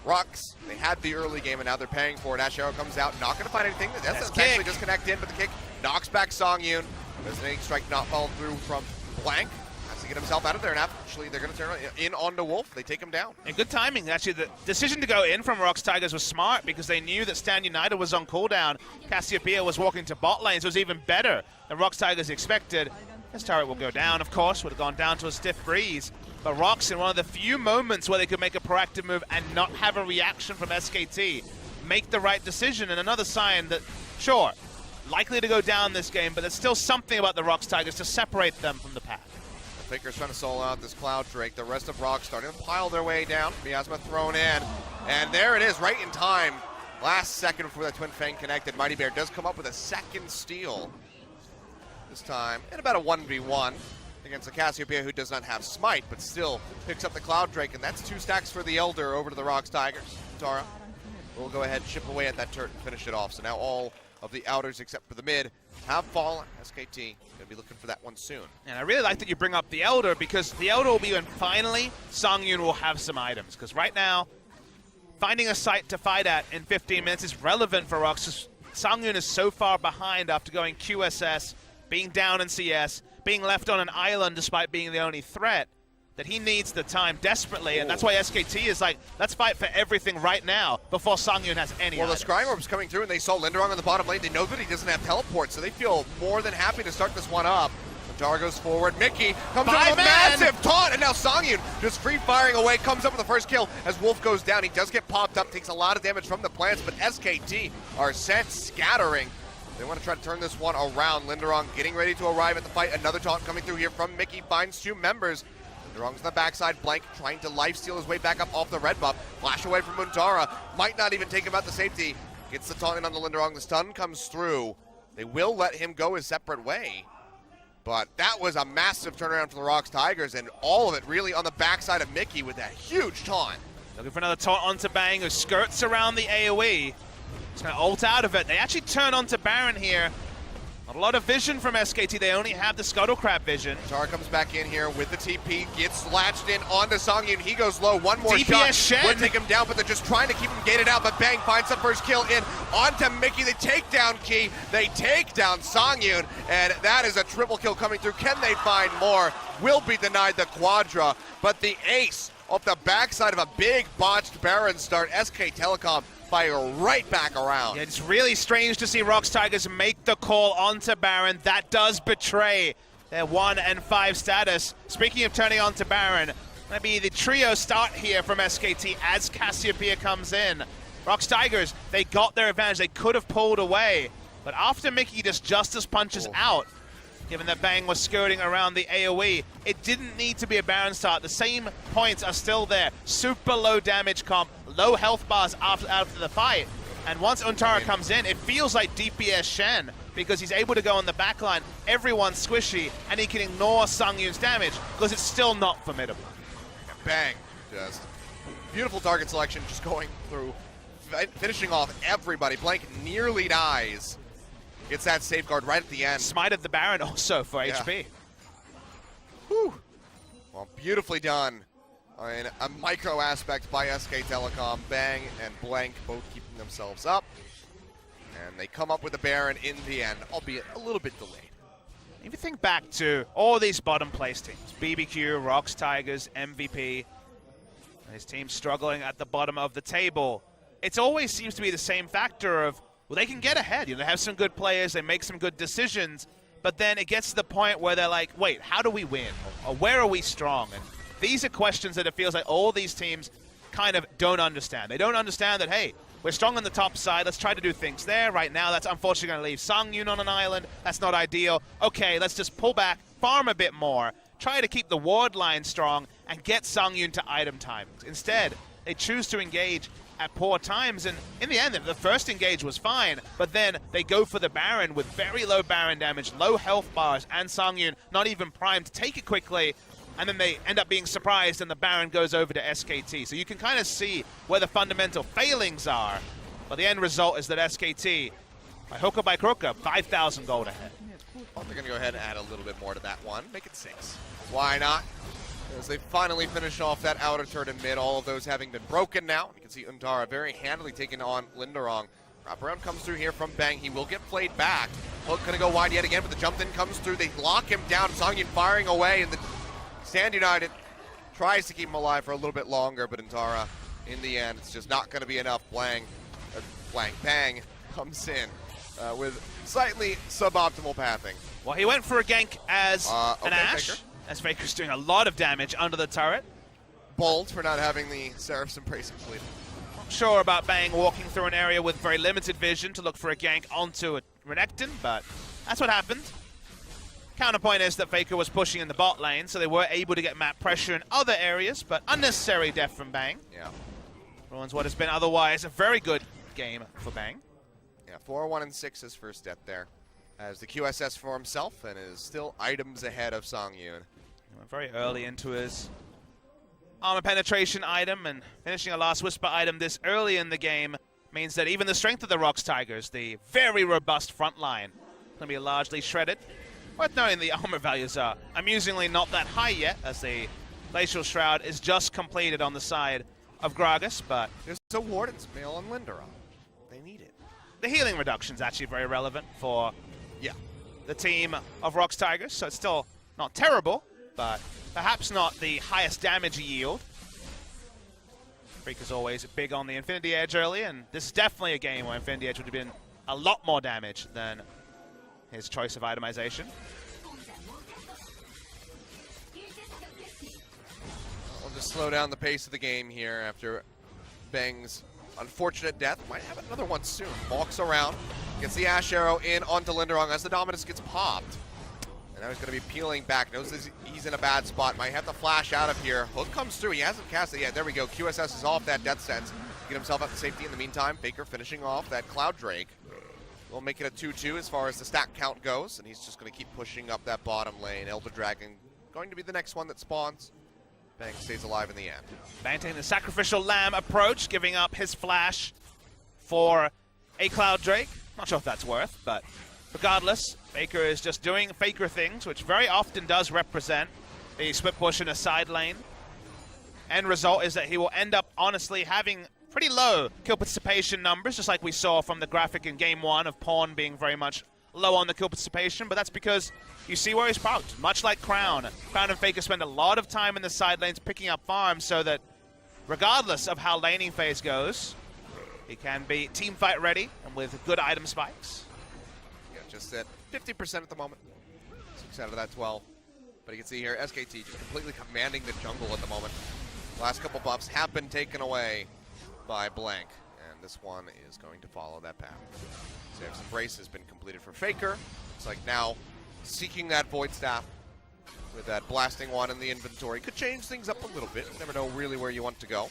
ROX, they had the early game and now they're paying for it. Ash Arrow comes out, not going to find anything. That's actually disconnect in, but the kick knocks back Songyun. Resonating Strike not followed through from Blank. Has to get himself out of there, and actually they're going to turn in onto Wolf. They take him down. And good timing. Actually, the decision to go in from ROX Tigers was smart because they knew that Stand United was on cooldown. Cassiopeia was walking to bot lane, so it was even better than ROX Tigers expected. This turret will go down, of course. Would have gone down to a stiff breeze. But ROX, in one of the few moments where they could make a proactive move and not have a reaction from SKT, make the right decision. And another sign that, sure, likely to go down this game, but there's still something about the ROX Tigers to separate them from the pack. Faker's trying to solo out this Cloud Drake. The rest of ROX starting to pile their way down. Miasma thrown in. And there it is, right in time. Last second before that Twin Fang connected. Mighty Bear does come up with a second steal. This time in about a 1v1 against the Cassiopeia, who does not have Smite, but still picks up the Cloud Drake. And that's 2 stacks for the Elder over to the ROX Tigers. Tara will go ahead and chip away at that turret and finish it off. So now all of the outers except for the mid have fallen. SKT going to be looking for that one soon. And I really like that you bring up the Elder, because the Elder will be when finally Songyun will have some items. Because right now, finding a site to fight at in 15 minutes is relevant for ROX. Songyun is so far behind after going QSS, being down in CS, being left on an island despite being the only threat, that he needs the time desperately, and that's why SKT is like, let's fight for everything right now before Songyun has any items. The Scry Orb's coming through, and they saw Linderong on the bottom lane. They know that he doesn't have teleport, so they feel more than happy to start this one up. Untara goes forward. Mickey comes up with a massive taunt, and now Songyun just free-firing away, comes up with the first kill as Wolf goes down. He does get popped up, takes a lot of damage from the plants, but SKT are sent scattering. They want to try to turn this one around. Linderong getting ready to arrive at the fight. Another taunt coming through here from Mickey, finds 2 members. Linderong's on the backside. Blank trying to lifesteal his way back up off the red buff. Flash away from Untara. Might not even take him out the safety. Gets the taunt in on the Linderong. The stun comes through. They will let him go his separate way. But that was a massive turnaround for the ROX Tigers, and all of it really on the backside of Mickey with that huge taunt. Looking for another taunt onto Bang, who skirts around the AoE. He's going to ult out of it. They actually turn onto Baron here. Not a lot of vision from SKT. They only have the Scuttle Crab vision. Tar comes back in here with the TP, gets latched in onto Songyun. He goes low. One more DPS shot Shen would take him down, but they're just trying to keep him gated out. But Bang finds the first kill in onto Mickey. They take down Key. They take down Songyun, and that is a triple kill coming through. Can they find more? Will be denied the Quadra, but the ace off the backside of a big botched Baron start. SK Telecom fire right back around. Yeah, it's really strange to see ROX Tigers make the call onto Baron. That does betray their 1 and 5 status. Speaking of turning onto Baron, maybe the trio start here from SKT as Cassiopeia comes in. ROX Tigers, they got their advantage. They could have pulled away, but after Mickey just Justice punches out, given that Bang was skirting around the AoE, it didn't need to be a Baron start. The same points are still there. Super low damage comp, low health bars after the fight. And once Untara comes in, it feels like DPS Shen, because he's able to go on the backline, everyone's squishy, and he can ignore Songyun's damage, because it's still not formidable. Bang Just beautiful target selection, just going through, finishing off everybody. Blank nearly dies. Gets that safeguard right at the end. Smited the Baron also for HP. Whew. Well, beautifully done in a micro aspect by SK Telecom. Bang and Blank both keeping themselves up. And they come up with the Baron in the end, albeit a little bit delayed. If you think back to all these bottom place teams, BBQ, ROX Tigers, MVP, these teams struggling at the bottom of the table, it always seems to be the same factor of, well, they can get ahead. You know, they have some good players, they make some good decisions, but then it gets to the point where they're like, wait, how do we win? Or where are we strong? And these are questions that it feels like all these teams kind of don't understand. They don't understand that, hey, we're strong on the top side. Let's try to do things there. Right now, that's unfortunately going to leave Songyun on an island. That's not ideal. Okay, let's just pull back, farm a bit more, try to keep the ward line strong, and get Songyun to item timings. Instead, they choose to engage at poor times, and in the end, the first engage was fine, but then they go for the Baron with very low Baron damage, low health bars, and Songyun not even primed to take it quickly, and then they end up being surprised and the Baron goes over to SKT. So you can kind of see where the fundamental failings are, but the end result is that SKT, by hook or by crook, 5,000 gold ahead. Well, they're going to go ahead and add a little bit more to that one, make it 6. Why not? As they finally finish off that outer turret in mid, all of those having been broken now. You can see Untara very handily taking on Linderong. Wraparound comes through here from Bang. He will get played back. Hook going to go wide yet again, but the jump in comes through. They lock him down. Songyun firing away, and the Stand United tries to keep him alive for a little bit longer, but Untara, in the end, it's just not going to be enough. Bang comes in with slightly suboptimal pathing. Well, he went for a gank as an Ashe, Faker. as Faker's doing a lot of damage under the turret. Bold for not having the Seraph's Embrace completed. Not sure about Bang walking through an area with very limited vision to look for a gank onto a Renekton, but that's what happened. Counterpoint is that Faker was pushing in the bot lane, so they were able to get map pressure in other areas, but unnecessary death from Bang. Yeah. Ruins what has been otherwise a very good game for Bang. Yeah, 4-1 and 6 his first death there. As the QSS for himself and is still items ahead of Songyun. Very early into his armor penetration item, and finishing a Last Whisper item this early in the game means that even the strength of the ROX Tigers, the very robust front line, going to be largely shredded. Worth noting the armor values are amusingly not that high yet, as the Glacial Shroud is just completed on the side of Gragas, but There's a Warden's Mail on Linderong. They need it. the healing reduction is actually very relevant for the team of ROX Tigers, so it's still not terrible, but perhaps not the highest damage yield. Freak is always big on the Infinity Edge early, and this is definitely a game where Infinity Edge would have been a lot more damage than his choice of itemization. We'll just slow down the pace of the game here after Bang's unfortunate death. Might have another one soon. Walks around, gets the Ash Arrow in onto Linderong as the Dominus gets popped. And now he's going to be peeling back. Knows he's in a bad spot. Might have to flash out of here. Hook comes through. He hasn't cast it yet. There we go. QSS is off that Death Sense. Get himself out to safety in the meantime. Faker finishing off that Cloud Drake. We'll make it a 2-2 as far as the stack count goes, and he's just going to keep pushing up that bottom lane. Elder Dragon going to be the next one that spawns. Bang stays alive in the end. Bang taking the Sacrificial Lamb approach, giving up his flash for a Cloud Drake. Not sure if that's worth, but regardless, Faker is just doing Faker things, which very often does represent a split push in a side lane. End result is that he will end up, honestly, having pretty low kill participation numbers, just like we saw from the graphic in Game 1 of Pawn being very much low on the kill participation, but that's because you see where he's parked. Much like Crown. Crown and Faker spend a lot of time in the side lanes picking up farms so that regardless of how laning phase goes, he can be team fight ready and with good item spikes. Yeah, just at 50% at the moment. 6 out of that 12. But you can see here, SKT just completely commanding the jungle at the moment. Last couple buffs have been taken away by Blank, and this one is going to follow that path. Seraph's Embrace has been completed for Faker. It's like now seeking that Void Staff with that blasting one in the inventory. Could change things up a little bit. You never know really where you want to go.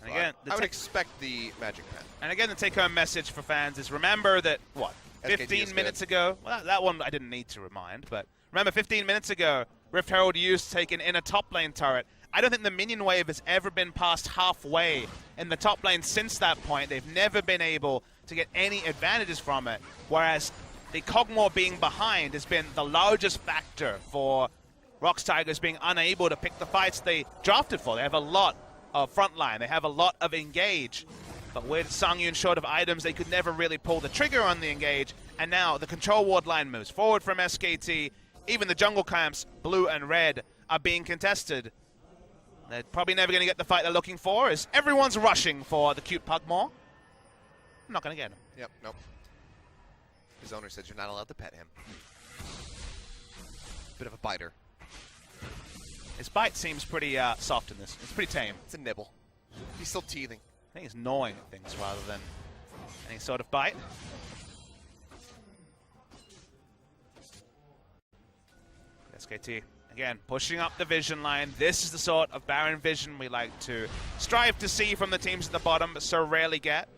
And again, I would expect the Magic Pen. And again, the take-home message for fans is remember that, what, 15 minutes ago? Well, that one I didn't need to remind, but remember 15 minutes ago, Rift Herald used to take an inner top lane turret I don't think the minion wave has ever been past halfway in the top lane since that point. They've never been able to get any advantages from it, whereas the Kog'Maw being behind has been the largest factor for ROX Tigers being unable to pick the fights they drafted for. They have a lot of frontline, they have a lot of engage, but with Songyun short of items, they could never really pull the trigger on the engage, and now the control ward line moves forward from SKT. Even the jungle camps, blue and red, are being contested. They're probably never going to get the fight they're looking for, as everyone's rushing for the cute Kog'Maw. I'm not going to get him. Yep, nope. His owner said you're not allowed to pet him. Bit of a biter. His bite seems pretty soft in this. It's pretty tame. It's a nibble. He's still teething. I think he's gnawing at things rather than any sort of bite. SKT, again, pushing up the vision line. This is the sort of Baron vision we like to strive to see from the teams at the bottom, but so rarely get.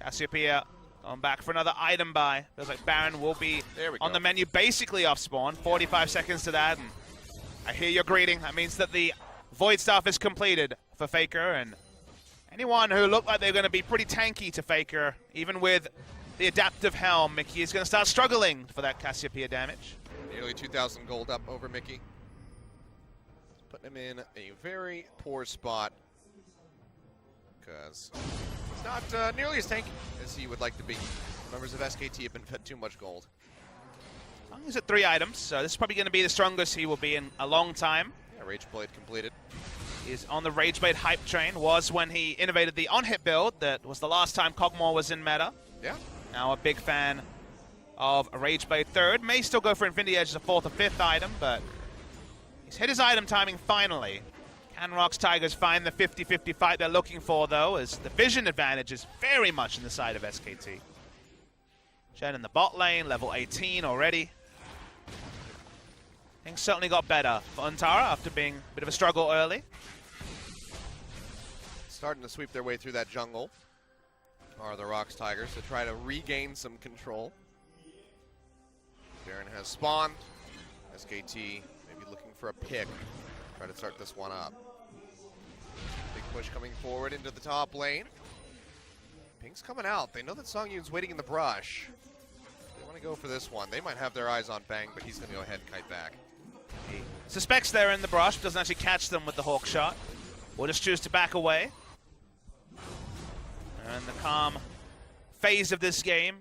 Cassiopeia going back for another item buy. Feels like Baron will be on the menu basically off spawn. 45 seconds to that, and I hear your greeting. That means that the Void Staff is completed for Faker, and anyone who looked like they're going to be pretty tanky to Faker, even with the Adaptive Helm, Mickey is going to start struggling for that Cassiopeia damage. Nearly 2,000 gold up over Mickey. Putting him in a very poor spot because he's not nearly as tanky as he would like to be. Members of SKT have been fed too much gold. Well, he's at 3 items, so this is probably going to be the strongest he will be in a long time. Yeah, Rageblade completed. He's on the Rageblade hype train. Was when he innovated the on-hit build. That was the last time Kog'Maw was in meta. Yeah. Now a big fan of Rageblade 3rd. May still go for Infinity Edge as a 4th or 5th item, but he's hit his item timing finally. Can ROX Tigers find the 50-50 fight they're looking for, though, as the vision advantage is very much in the side of SKT. Shen in the bot lane, level 18 already. Things certainly got better for Untara after being a bit of a struggle early. Starting to sweep their way through that jungle are the ROX Tigers to try to regain some control. Baron has spawned. SKT maybe looking for a pick. Try to start this one up. Big push coming forward into the top lane. Pink's coming out. They know that Songyun's waiting in the brush. They want to go for this one. They might have their eyes on Bang, but he's going to go ahead and kite back. He suspects they're in the brush, but doesn't actually catch them with the Hawk shot. Will just choose to back away. And the calm phase of this game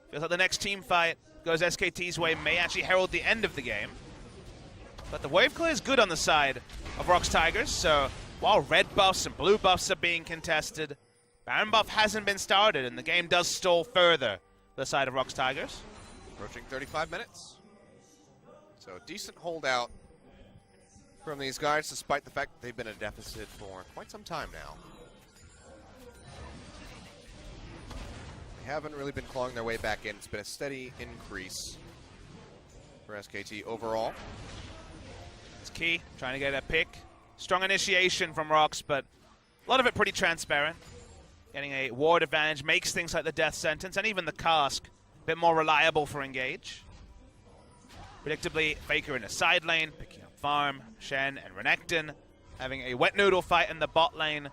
feels like the next team fight goes SKT's way, may actually herald the end of the game. But the wave clear is good on the side of ROX Tigers, so while red buffs and blue buffs are being contested, Baron buff hasn't been started, and the game does stall further the side of ROX Tigers. Approaching 35 minutes. So a decent holdout from these guys, despite the fact that they've been in a deficit for quite some time now. They haven't really been clawing their way back in. It's been a steady increase for SKT overall. It's key, trying to get a pick. Strong initiation from ROX, but a lot of it pretty transparent. Getting a ward advantage makes things like the death sentence and even the cask a bit more reliable for engage. Predictably, Faker in a side lane, picking up farm, Shen and Renekton, having a wet noodle fight in the bot lane,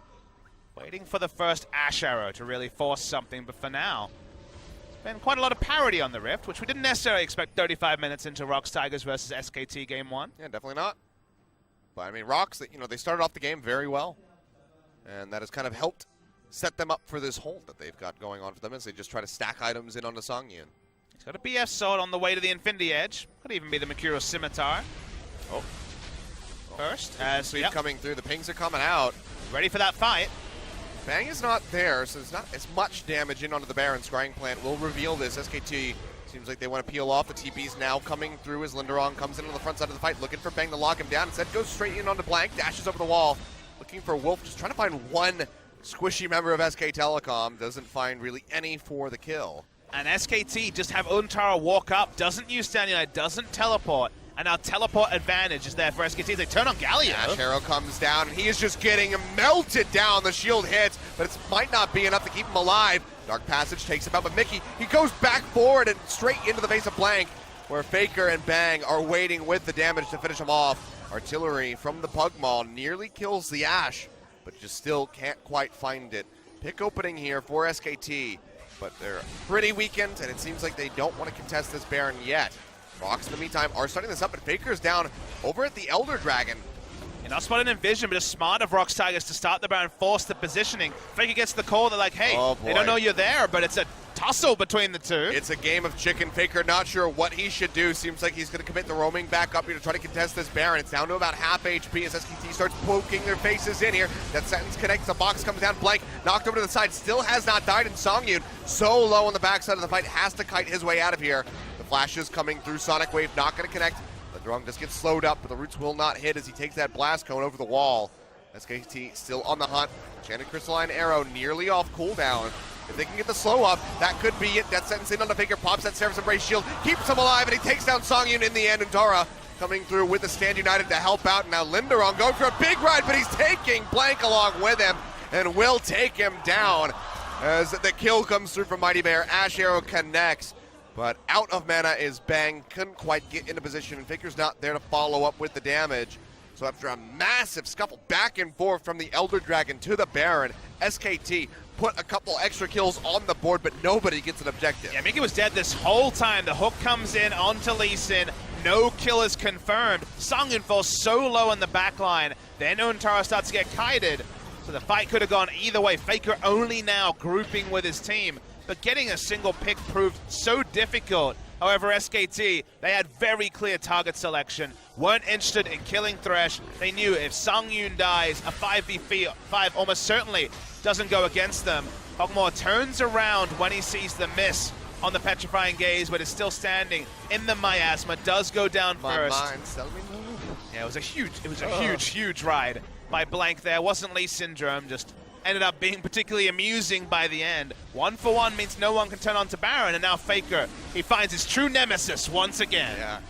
waiting for the first Ash Arrow to really force something, but for now, there's been quite a lot of parity on the Rift, which we didn't necessarily expect 35 minutes into ROX Tigers versus SKT Game 1. Yeah, definitely not. But I mean, ROX, they started off the game very well, and that has kind of helped set them up for this hold that they've got going on for them as they just try to stack items in onto Songyun. He's got a BF sword on the way to the Infinity Edge. Could even be the Mercurial Scimitar. Oh. First, as yep, coming through, the pings are coming out. Ready for that fight. Bang is not there, so there's not as much damage in onto the Baron. Scrying Plant will reveal this. SKT seems like they want to peel off. The TP's now coming through as Linderong comes in on the front side of the fight, looking for Bang to lock him down. Instead, goes straight in onto Blank, dashes over the wall, looking for Wolf, just trying to find one squishy member of SK Telecom. Doesn't find really any for the kill. And SKT just have Untara walk up, doesn't use Standing Light, doesn't teleport, and our teleport advantage is there for SKT. They turn on Galio. Ash Arrow comes down, and he is just getting melted down. The shield hits, but it might not be enough to keep him alive. Dark Passage takes him out, but Mickey, he goes back forward and straight into the face of Blank, where Faker and Bang are waiting with the damage to finish him off. Artillery from the Pug Maul nearly kills the Ashe, but just still can't quite find it. Pick opening here for SKT, but they're pretty weakened, and it seems like they don't want to contest this Baron yet. ROX, in the meantime, are starting this up, but Faker's down over at the Elder Dragon. You're not spotting in vision, but it's smart of ROX Tigers to start the Baron, force the positioning. Faker gets the call, they're like, hey, they don't know you're there, but it's a tussle between the two. It's a game of chicken. Faker not sure what he should do. Seems like he's going to commit the roaming back up here to try to contest this Baron. It's down to about half HP as SKT starts poking their faces in here. That sentence connects, the box comes down blank, knocked over to the side, still has not died, and Songyun so low on the backside of the fight, has to kite his way out of here. The flashes coming through, Sonic Wave not going to connect. The Drung just gets slowed up, but the roots will not hit as he takes that blast cone over the wall. SKT still on the hunt. Enchanted Crystalline Arrow nearly off cooldown. If they can get the slow up, that could be it. Death Sentence in on the Faker, pops that Seraph's Embrace shield, keeps him alive, and he takes down Songyun in the end. And Tara coming through with the Stand United to help out. Now Linderon going for a big ride, but he's taking Blank along with him and will take him down as the kill comes through from Mighty Bear. Ash Arrow connects, but out of mana is Bang. Couldn't quite get into position, and Faker's not there to follow up with the damage. So after a massive scuffle back and forth from the Elder Dragon to the Baron, SKT put a couple extra kills on the board, but nobody gets an objective. Yeah, Mickey was dead this whole time. The hook comes in onto Lee Sin. No kill is confirmed. Songyun falls so low in the back line. Then Untara starts to get kited. So the fight could have gone either way. Faker only now grouping with his team, but getting a single pick proved so difficult. However, SKT, they had very clear target selection, weren't interested in killing Thresh. They knew if Songyun dies, a 5v5 almost certainly doesn't go against them. Hogmore turns around when he sees the miss on the Petrifying Gaze, but is still standing in the Miasma, does go down first. Yeah, it was a huge ride by Blank there. Wasn't Lee Syndrome, just ended up being particularly amusing by the end. 1-for-1 means no one can turn on to Baron, and now Faker, he finds his true nemesis once again. Yeah.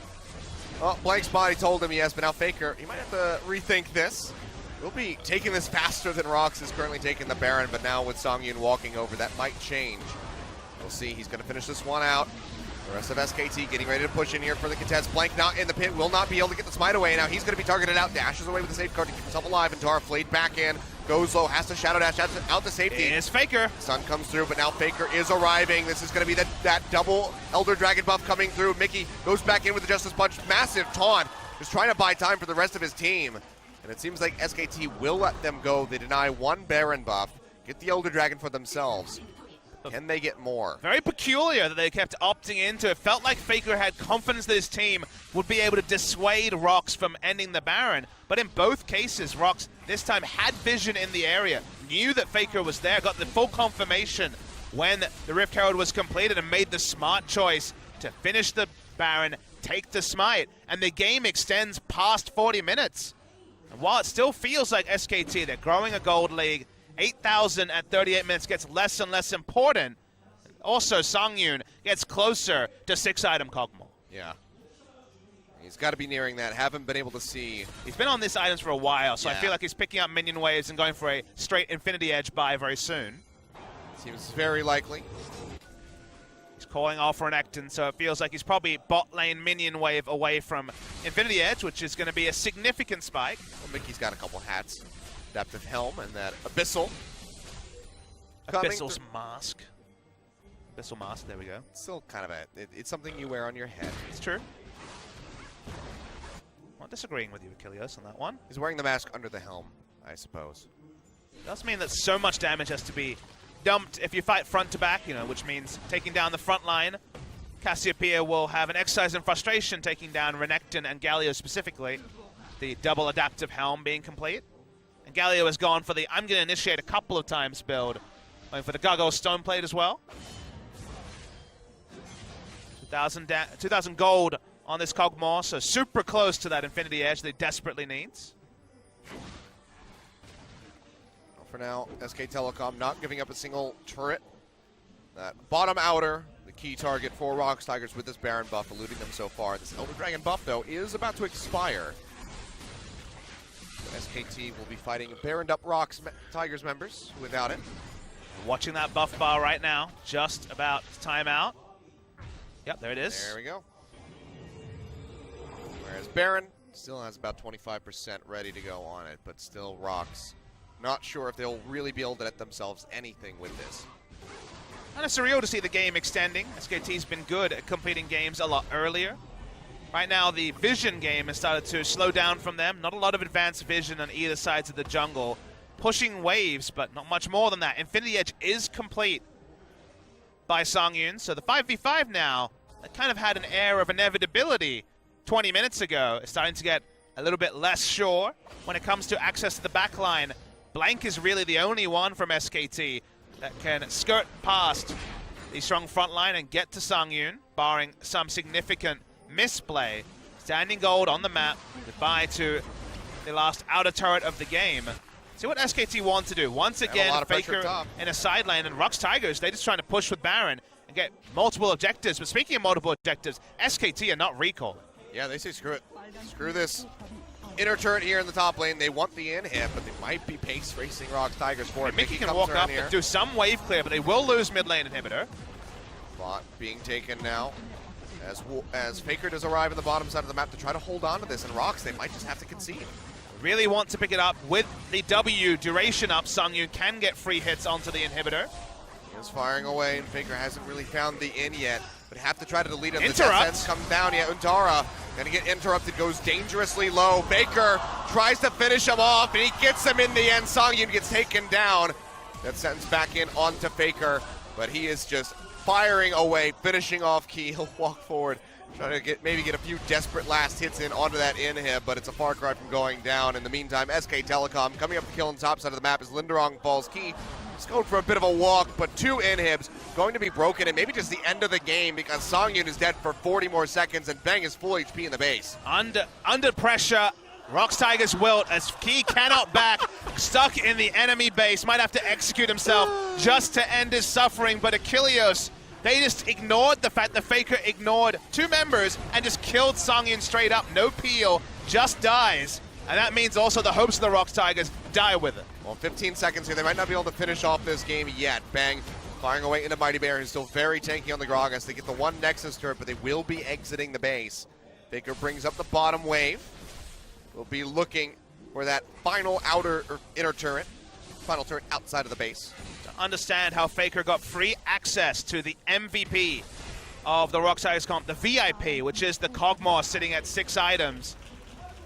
Well, Blank's body told him yes, but now Faker, he might have to rethink this. We'll be taking this faster than ROX is currently taking the Baron, but now with Songyun walking over, that might change. We'll see. He's going to finish this one out. The rest of SKT getting ready to push in here for the contest. Blank not in the pit, will not be able to get the smite away. Now he's going to be targeted out, dashes away with the safeguard to keep himself alive, and Tara flayed back in. Goes low, has to shadow dash out to safety. It's Faker. Sun comes through, but now Faker is arriving. This is going to be that double Elder Dragon buff coming through. Mickey goes back in with the Justice Punch. Massive taunt. Just trying to buy time for the rest of his team. And it seems like SKT will let them go. They deny one Baron buff, get the Elder Dragon for themselves. Can they get more? Very peculiar that they kept opting into. It felt like Faker had confidence that his team would be able to dissuade ROX from ending the Baron. But in both cases, ROX this time had vision in the area, knew that Faker was there, got the full confirmation when the Rift Herald was completed, and made the smart choice to finish the Baron, take the smite, and the game extends past 40 minutes. And while it still feels like SKT, they're growing a gold league, 8,000 at 38 minutes gets less and less important. Also, Songyun gets closer to 6-item Kog'Maw. Yeah. He's got to be nearing that. Haven't been able to see. He's been on these items for a while, so I feel like he's picking up minion waves and going for a straight Infinity Edge buy very soon. Seems very likely. He's calling off for an Renekton, so it feels like he's probably bot lane minion wave away from Infinity Edge, which is going to be a significant spike. Well, Mickey's got a couple hats. Adaptive Helm and that Abyssal. Abyssal's mask. Abyssal mask, there we go. Still kind of it's something you wear on your head. It's true. I'm not disagreeing with you, Achilles, on that one. He's wearing the mask under the helm, I suppose. It does mean that so much damage has to be dumped if you fight front to back, which means taking down the front line. Cassiopeia will have an exercise in frustration taking down Renekton and Galio specifically. The double adaptive helm being complete. And Galio has gone for the I'm going to initiate a couple of times build. Going for the Gargoyle Stoneplate as well. 2,000 gold on this Kog'Maw, so super close to that Infinity Edge that he desperately needs. Well, for now, SK Telecom not giving up a single turret. That bottom outer, the key target for ROX Tigers with this Baron buff, eluding them so far. This Elder Dragon buff, though, is about to expire. SKT will be fighting Baroned up ROX Tigers members without it. Watching that buff bar right now, just about time out. Yep, there it is. There we go. Whereas Baron Still has about 25% ready to go on it, but still ROX. Not sure if they'll really be able to let themselves anything with this. Kind of surreal to see the game extending. SKT's been good at completing games a lot earlier. Right now, the vision game has started to slow down from them. Not a lot of advanced vision on either sides of the jungle. Pushing waves, but not much more than that. Infinity Edge is complete by Songyun. So the 5v5 now, that kind of had an air of inevitability 20 minutes ago. It's starting to get a little bit less sure when it comes to access to the backline. Blank is really the only one from SKT that can skirt past the strong front line and get to Songyun, barring some significant misplay. Standing gold on the map. Goodbye to the last outer turret of the game. See what SKT want to do. Once again, Faker in a side lane, and ROX Tigers, they're just trying to push with Baron and get multiple objectives. But speaking of multiple objectives, SKT are not recalling. Yeah, they say screw it. Screw this inner turret here in the top lane. They want the in-hit, but they might be pace racing ROX Tigers for it. Mickey can walk up and do some wave clear, but they will lose mid lane inhibitor. Bot being taken now. As Faker does arrive in the bottom side of the map to try to hold on to this, and ROX, they might just have to concede. Really want to pick it up with the W duration up. Songyun can get free hits onto the inhibitor. He is firing away, and Faker hasn't really found the in yet, but have to try to delete him. Interrupt. The comes down, yeah, Untara gonna get interrupted, goes dangerously low. Faker tries to finish him off, and he gets him in the end. Songyun gets taken down. That sends back in onto Faker, but he is just firing away, finishing off Key. He'll walk forward, trying to maybe get a few desperate last hits in onto that inhib, but it's a far cry from going down. In the meantime, SK Telecom coming up the kill on the top side of the map as Linderong falls. Key just going for a bit of a walk, but two inhibs going to be broken, and maybe just the end of the game because Songyun is dead for 40 more seconds, and Bang is full HP in the base. Under pressure, ROX Tigers wilt as Key cannot back, stuck in the enemy base, might have to execute himself just to end his suffering, but Achilleos, they just ignored the fact that Faker ignored two members and just killed Songyun straight up. No peel, just dies. And that means also the hopes of the ROX Tigers die with it. Well, 15 seconds here. They might not be able to finish off this game yet. Bang firing away into Mighty Bear, who's still very tanky on the Gragas. They get the one Nexus turret, but they will be exiting the base. Faker brings up the bottom wave. We'll be looking for that final outer or inner turret. Final turret outside of the base. Understand how Faker got free access to the MVP of the ROX Tigers comp, the VIP, which is the Kog'Maw sitting at 6 items.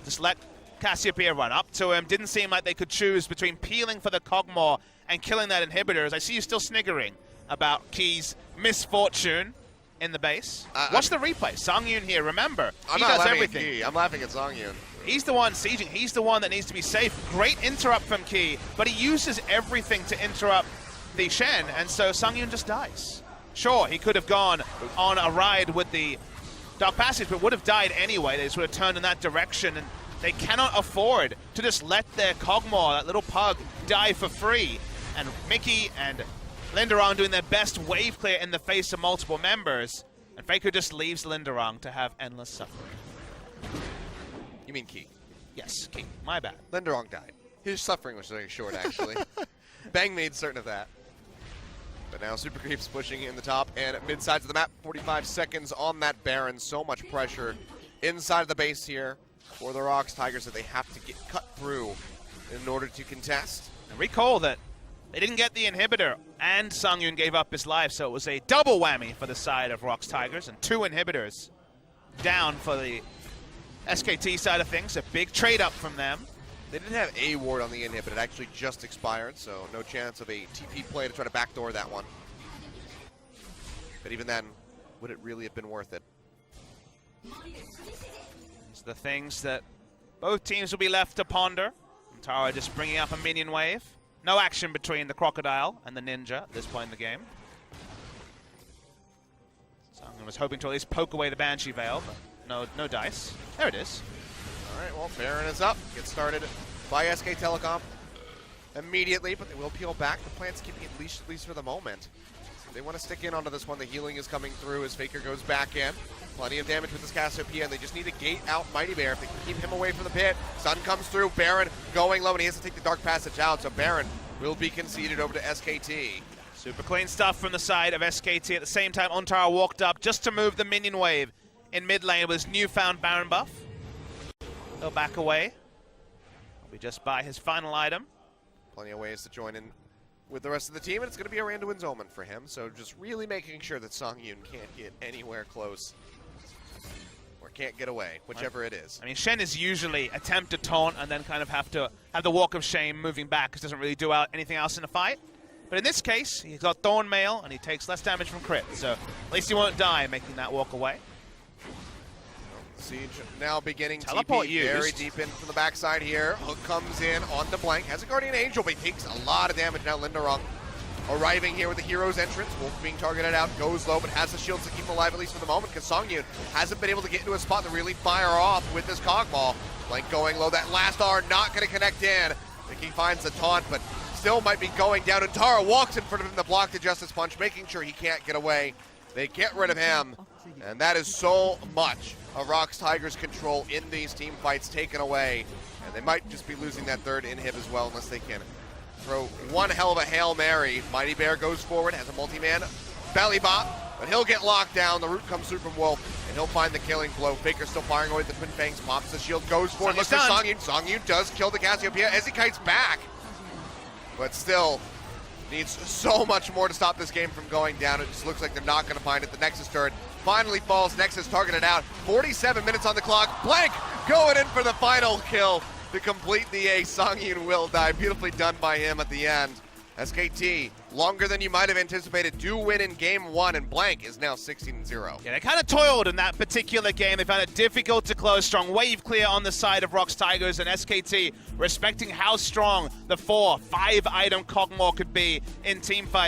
Just let Cassiopeia run up to him. Didn't seem like they could choose between peeling for the Kog'Maw and killing that inhibitor, as I see you still sniggering about Key's misfortune in the base. Watch the replay. Songyun here, remember, he does everything. Key. I'm laughing at Songyun. He's the one sieging. He's the one that needs to be safe. Great interrupt from Key, but he uses everything to interrupt the Shen, and so Songyun just dies. Sure, he could have gone on a ride with the Dark Passage, but would have died anyway. They just would have turned in that direction, and they cannot afford to just let their Kog'Maw, that little pug, die for free. And Mickey and Linderong doing their best wave clear in the face of multiple members, and Faker just leaves Linderong to have endless suffering. You mean Key? Yes, Key. My bad. Linderong died. His suffering was very short, actually. Bang made certain of that. But now Super Creep's pushing in the top and mid sides of the map. 45 seconds on that Baron. So much pressure inside of the base here for the ROX Tigers that they have to get cut through in order to contest. And recall that they didn't get the inhibitor, and Songyun gave up his life, so it was a double whammy for the side of ROX Tigers, and 2 inhibitors down for the SKT side of things. A big trade up from them. They didn't have a ward on the inhib, but it actually just expired, so no chance of a TP play to try to backdoor that one. But even then, would it really have been worth it? It's the things that both teams will be left to ponder. Tara just bringing up a minion wave. No action between the Crocodile and the Ninja at this point in the game. Songyun was hoping to at least poke away the Banshee Veil, but no dice. There it is. All right, well, Baron is up. Gets started by SK Telecom immediately, but they will peel back. The plan's keeping it leash, at least for the moment. So they want to stick in onto this one. The healing is coming through as Faker goes back in. Plenty of damage with this Cassiopeia, and they just need to gate out Mighty Bear if they can keep him away from the pit. Sun comes through, Baron going low, and he has to take the Dark Passage out, so Baron will be conceded over to SKT. Super clean stuff from the side of SKT. At the same time, Ontara walked up just to move the minion wave in mid lane with his newfound Baron buff. He'll back away. He'll be just by his final item. Plenty of ways to join in with the rest of the team, and it's going to be a Randuin's Omen for him, so just really making sure that Songyun can't get anywhere close or can't get away, whichever it is. I mean, Shen is usually attempt to taunt and then kind of have to have the walk of shame moving back because doesn't really do anything else in the fight. But in this case, he's got Thorn Mail and he takes less damage from crit, so at least he won't die making that walk away. Siege now beginning Teleport TP used. very deep in from the backside here. Hook comes in on the blank. Has a Guardian Angel, but he takes a lot of damage now. Lindarong arriving here with the hero's entrance. Wolf being targeted out, goes low, but has the shields to keep him alive at least for the moment because Songyun hasn't been able to get into a spot to really fire off with this Cogball. Blank going low. That last R not going to connect in. I think he finds the taunt, but still might be going down. And Tara walks in front of him to block the Justice Punch, making sure he can't get away. They get rid of him, and that is so much of ROX Tigers' control in these team fights taken away. And they might just be losing that third inhib as well unless they can throw one hell of a Hail Mary. Mighty Bear goes forward, has a multi-man belly bop, but he'll get locked down. The root comes through from Wolf, and he'll find the killing blow. Faker still firing away the Twin Fangs, pops the shield, goes forward, looks for Songyun. Songyun does kill the Cassiopeia as he kites back, but still needs so much more to stop this game from going down. It just looks like they're not going to find it. The Nexus turret finally falls. Nexus targeted out. 47 minutes on the clock. Blank going in for the final kill to complete the ace. Songyun will die. Beautifully done by him at the end. SKT, longer than you might have anticipated, do win in game one, and Blank is now 16-0. Yeah, they kind of toiled in that particular game. They found it difficult to close. Strong wave clear on the side of ROX Tigers, and SKT respecting how strong the 4-5 item Cogmore could be in team fight.